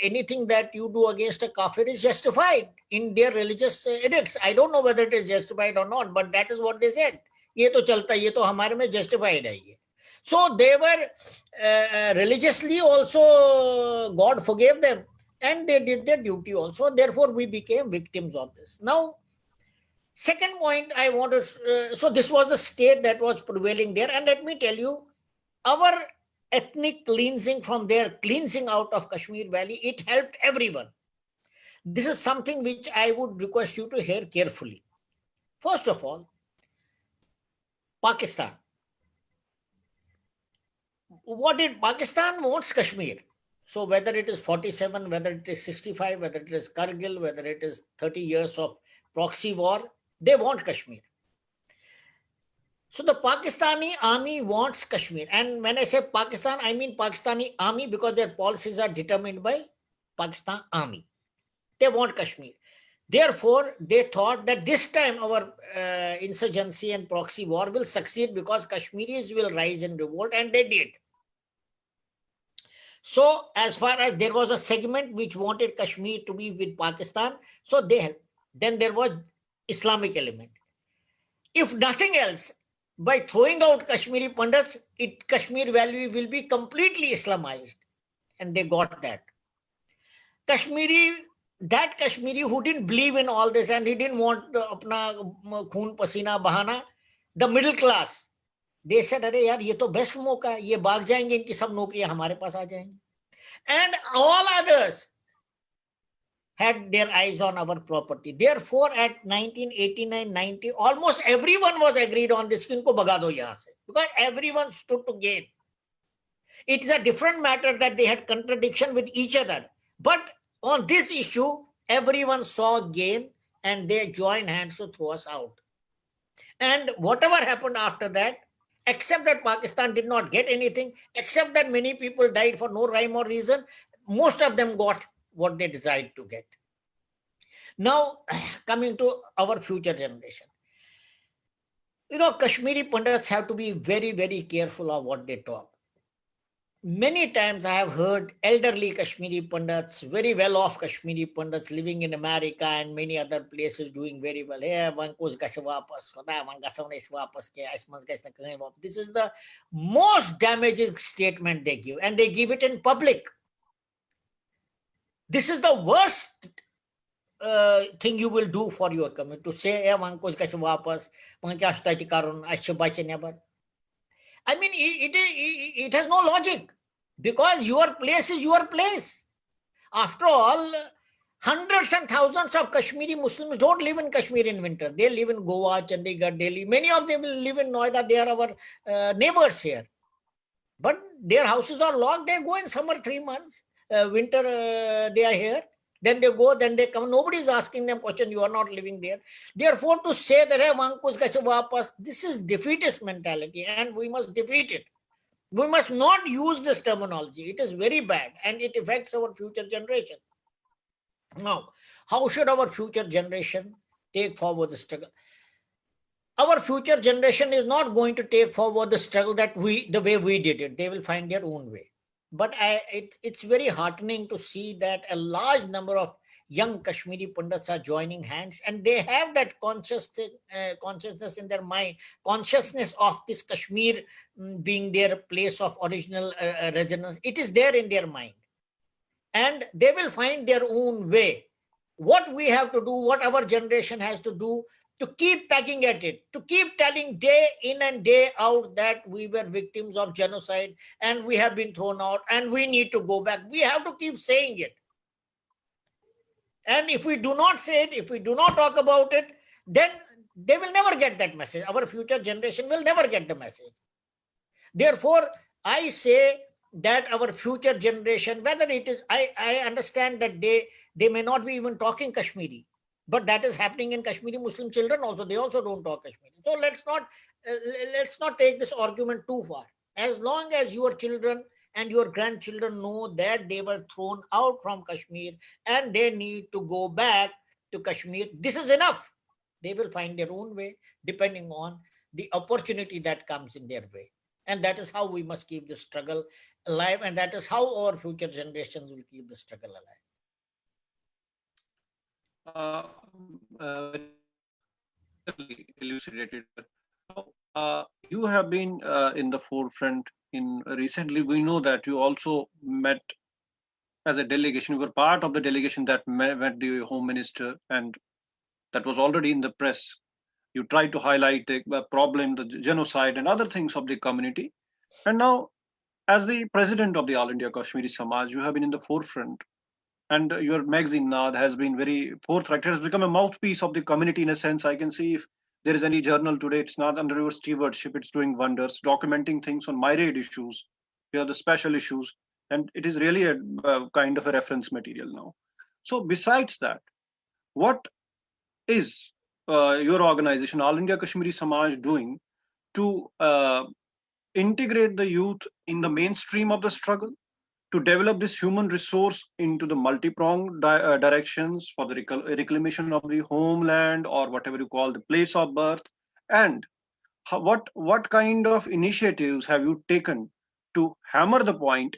anything that you do against a kafir is justified in their religious edicts. I don't know whether it is justified or not, but that is what they said. ये तो चलता है, ये तो हमारे में justified है ये. So they were religiously also, God forgave them. And they did their duty also. Therefore, we became victims of this. Now, second point I want to, so this was the state that was prevailing there. And let me tell you, our ethnic cleansing from there, cleansing out of Kashmir Valley, it helped everyone. This is something which I would request you to hear carefully. First of all, Pakistan. What did Pakistan wants? Kashmir. So whether it is 47, whether it is 65, whether it is Kargil, whether it is 30 years of proxy war, they want Kashmir. So the Pakistani army wants Kashmir. And when I say Pakistan, I mean Pakistani army because their policies are determined by Pakistan army. They want Kashmir. Therefore, they thought that this time our insurgency and proxy war will succeed because Kashmiris will rise in revolt, and they did. So as far as there was a segment which wanted Kashmir to be with Pakistan, so they helped. Then there was Islamic element. If nothing else, by throwing out Kashmiri Pandits, Kashmir Valley will be completely Islamized. And they got that. That Kashmiri who didn't believe in all this and he didn't want apna khoon pasina bahana, the middle class, they said, अरे यार ये तो best मौका है, ये भाग जाएंगे, इनकी सब नौकरियां हमारे पास आ जाएंगी. And all others had their eyes on our property. Therefore, at 1989-90, almost everyone was agreed on this. Inko bhaga do yahan se, because everyone stood to gain. It is a different matter that they had contradiction with each other. But on this issue, everyone saw gain and they joined hands to throw us out. And whatever happened after that, except that Pakistan did not get anything, except that many people died for no rhyme or reason, most of them got what they desired to get. Now, coming to our future generation, Kashmiri Pandits have to be very, very careful of what they talk. Many times I have heard elderly Kashmiri Pandits, very well off Kashmiri Pandits living in America and many other places doing very well. Hey, this is the most damaging statement they give, and they give it in public. This is the worst thing you will do for your community, to say, hey, I mean, it has no logic, because your place is your place. After all, hundreds and thousands of Kashmiri Muslims don't live in Kashmir in winter. They live in Goa, Chandigarh, Delhi. Many of them will live in Noida. They are our neighbors here. But their houses are locked. They go in summer 3 months. Winter, they are here. Then they go, then they come. Nobody is asking them question. You are not living there. Therefore, to say that, hey, this is defeatist mentality, and we must defeat it. We must not use this terminology. It is very bad, and it affects our future generation. Now, how should our future generation take forward the struggle? Our future generation is not going to take forward the struggle the way we did it. They will find their own way. But it's very heartening to see that a large number of young Kashmiri Pandits are joining hands, and they have that consciousness in their mind, consciousness of this Kashmir being their place of original residence. It is there in their mind, and they will find their own way. What we have to do, what our generation has to do, to keep pecking at it, to keep telling day in and day out that we were victims of genocide and we have been thrown out and we need to go back. We have to keep saying it. And if we do not say it, if we do not talk about it, then they will never get that message. Our future generation will never get the message. Therefore, I say that our future generation, whether it is, I understand that they may not be even talking Kashmiri, but that is happening in Kashmiri Muslim children also. They also don't talk Kashmiri. So let's not take this argument too far. As long as your children and your grandchildren know that they were thrown out from Kashmir and they need to go back to Kashmir, this is enough. They will find their own way depending on the opportunity that comes in their way. And that is how we must keep the struggle alive. And that is how our future generations will keep the struggle alive. Very elucidated. You have been in the forefront in recently. We know that you also met as a delegation. You were part of the delegation that met the Home Minister, and that was already in the press. You tried to highlight the problem, the genocide, and other things of the community. And now, as the president of the All India Kashmiri Samaj, you have been in the forefront. And your magazine, Naad, has been very forthright. It has become a mouthpiece of the community in a sense. I can see if there is any journal today, it's not under your stewardship. It's doing wonders, documenting things on myriad issues. Here are the special issues. And it is really a kind of a reference material now. So, besides that, what is your organization, All India Kashmiri Samaj, doing to integrate the youth in the mainstream of the struggle, to develop this human resource into the multi-pronged directions for the reclamation of the homeland, or whatever you call the place of birth? And what kind of initiatives have you taken to hammer the point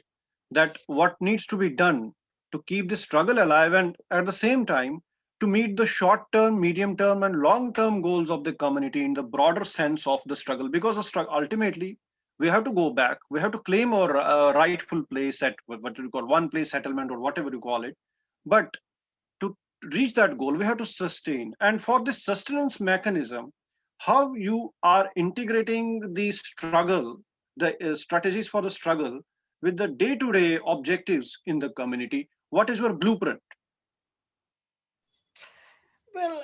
that what needs to be done to keep the struggle alive, and at the same time to meet the short term, medium term, and long term goals of the community in the broader sense of the struggle? Because the struggle, ultimately, we have to go back, we have to claim our rightful place at what you call one place settlement, or whatever you call it. But to reach that goal, we have to sustain. And for this sustenance mechanism, how you are integrating the struggle, the strategies for the struggle, with the day-to-day objectives in the community? What is your blueprint? Well,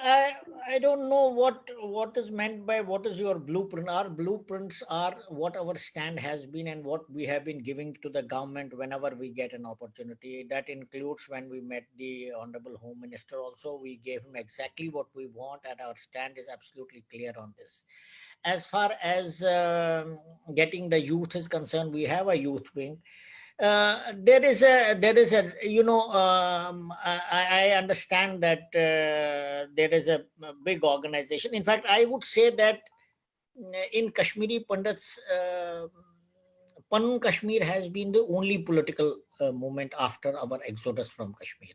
I don't know what is meant by what is your blueprint. Our blueprints are what our stand has been and what we have been giving to the government whenever we get an opportunity. That includes when we met the Honorable Home Minister also. We gave him exactly what we want, and our stand is absolutely clear on this. As far as getting the youth is concerned, we have a youth wing. There is a I understand that there is a big organization. In fact, I would say that in Kashmiri Pandits, Pan Kashmir has been the only political movement after our exodus from Kashmir.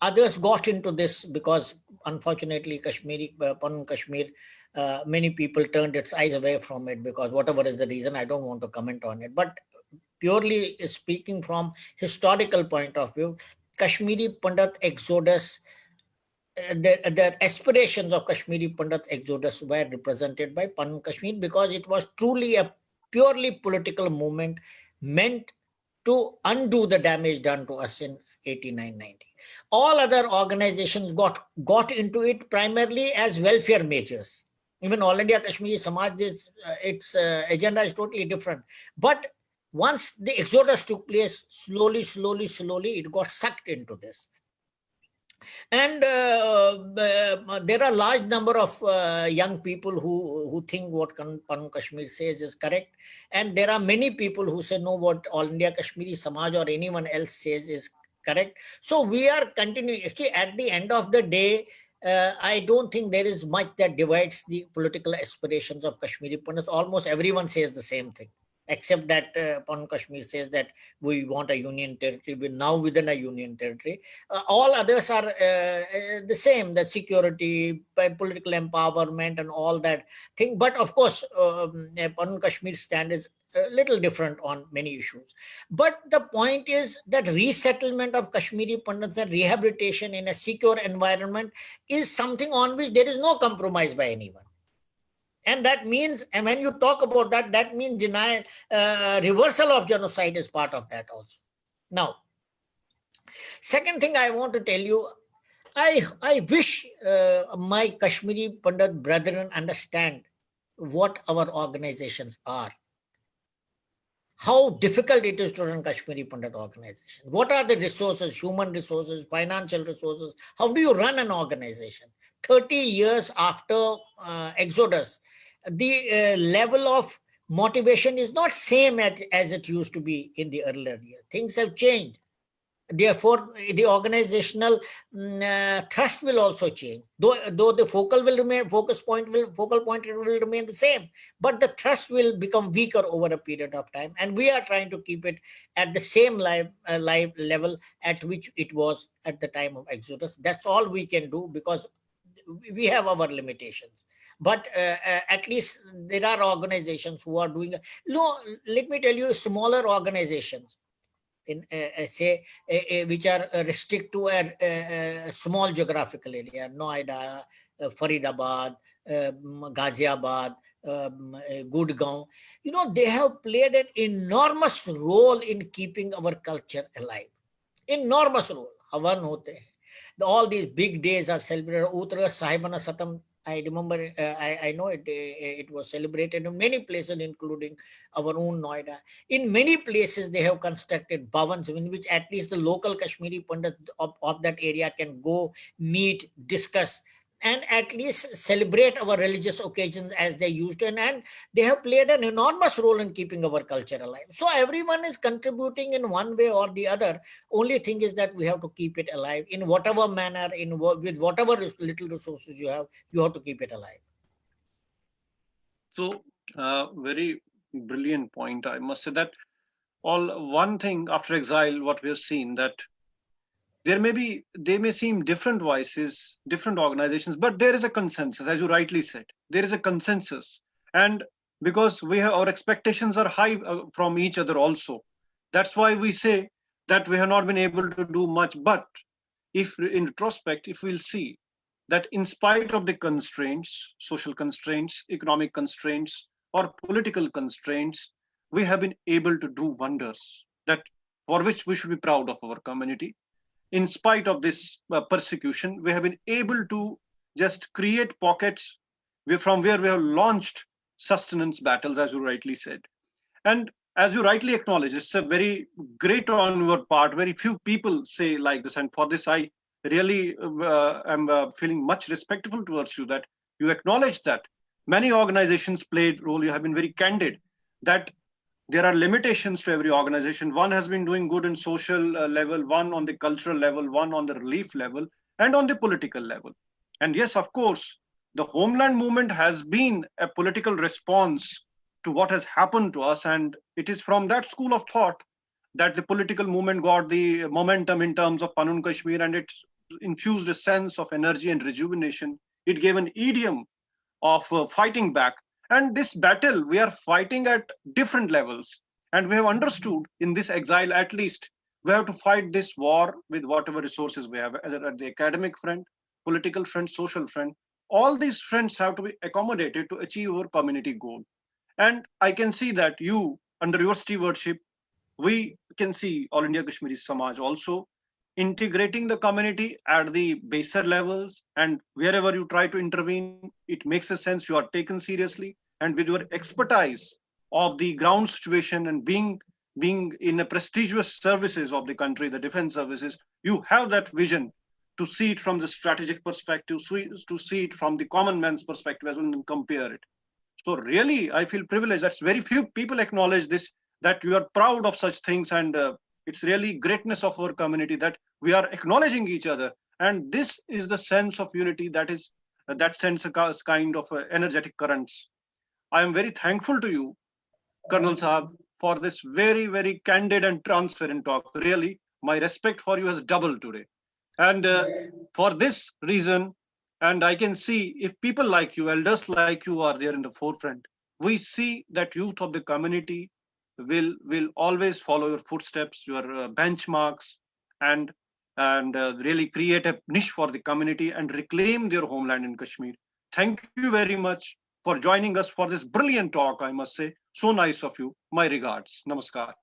Others got into this because, unfortunately, Pan Kashmir, many people turned its eyes away from it because whatever is the reason, I don't want to comment on it. But purely speaking from historical point of view, Kashmiri Pandit exodus, the aspirations of Kashmiri Pandit exodus were represented by Pan Kashmir because it was truly a purely political movement meant to undo the damage done to us in 89-90. All other organizations got into it primarily as welfare measures. Even All India Kashmiri Samaj, its agenda is totally different. But once the exodus took place, slowly, it got sucked into this. And there are large number of young people who think what Pan Kashmir says is correct, and there are many people who say no, what All India Kashmiri Samaj or anyone else says is correct. So we are continuing. Actually, at the end of the day, I don't think there is much that divides the political aspirations of Kashmiri Pandits. Almost everyone says the same thing, except that Pan Kashmir says that we want a union territory. We're now within a union territory. All others are the same, that security, political empowerment and all that thing. But of course, Pan Kashmir's stand is a little different on many issues. But the point is that resettlement of Kashmiri Pandits and rehabilitation in a secure environment is something on which there is no compromise by anyone. And that means, and when you talk about that, that means denial, reversal of genocide is part of that also. Now, second thing I want to tell you, I wish my Kashmiri Pandit brethren understand what our organizations are. How difficult it is to run Kashmiri Pandit organization. What are the resources, human resources, financial resources? How do you run an organization? 30 years after Exodus, the level of motivation is not same as it used to be in the earlier years. Things have changed. Therefore, the organizational thrust will also change. Though the focal point will remain the same, but the thrust will become weaker over a period of time. And we are trying to keep it at the same live level at which it was at the time of Exodus. That's all we can do because we have our limitations. But at least there are organizations who are doing. No, let me tell you, smaller organizations in say which are restricted to a small geographical area, Noida, Faridabad, Ghaziabad, Gurgaon, they have played an enormous role in keeping our culture alive. Enormous role. Havan hote hain. All these big days are celebrated. Uttara Sahibana Satam, I remember, I know it was celebrated in many places, including our own Noida. In many places, they have constructed bhavans in which at least the local Kashmiri Pandit of that area can go, meet, discuss, and at least celebrate our religious occasions as they used to. And they have played an enormous role in keeping our culture alive. So everyone is contributing in one way or the other. Only thing is that we have to keep it alive in whatever manner, with whatever little resources you have to keep it alive. So, very brilliant point. I must say that one thing after exile, what we have seen, that they may seem different voices, different organizations, but there is a consensus, as you rightly said. There is a consensus, and because our expectations are high from each other also, that's why we say that we have not been able to do much. But if in retrospect, if we'll see that in spite of the constraints, social constraints, economic constraints, or political constraints, we have been able to do wonders, that for which we should be proud of our community. In spite of this persecution, we have been able to just create pockets from where we have launched sustenance battles, as you rightly said. And as you rightly acknowledge, it's a very great on your part. Very few people say like this. And for this, I really am feeling much respectful towards you, that you acknowledge that many organizations played role. You have been very candid that there are limitations to every organization. One has been doing good in social level, one on the cultural level, one on the relief level, and on the political level. And yes, of course, the homeland movement has been a political response to what has happened to us. And it is from that school of thought that the political movement got the momentum in terms of Panun Kashmir, and it infused a sense of energy and rejuvenation. It gave an idiom of fighting back. And this battle we are fighting at different levels. And we have understood in this exile, at least, we have to fight this war with whatever resources we have, either at the academic front, political front, social front. All these fronts have to be accommodated to achieve our community goal. And I can see that you, under your stewardship, we can see All India Kashmiri Samaj also integrating the community at the baser levels, and wherever you try to intervene, it makes a sense, you are taken seriously, and with your expertise of the ground situation and being in a prestigious services of the country, the defense services, you have that vision to see it from the strategic perspective, to see it from the common man's perspective as well, and compare it. So really, I feel privileged that very few people acknowledge this, that you are proud of such things, and it's really greatness of our community that we are acknowledging each other. And this is the sense of unity that sends a kind of energetic currents. I am very thankful to you, Colonel Saab, for this very, very candid and transparent talk. Really, my respect for you has doubled today. And for this reason, and I can see if people like you, elders like you are there in the forefront, we see that youth of the community will always follow your footsteps, your benchmarks, and really create a niche for the community and reclaim their homeland in Kashmir. Thank you very much for joining us for this brilliant talk, I must say. So nice of you. My regards. Namaskar.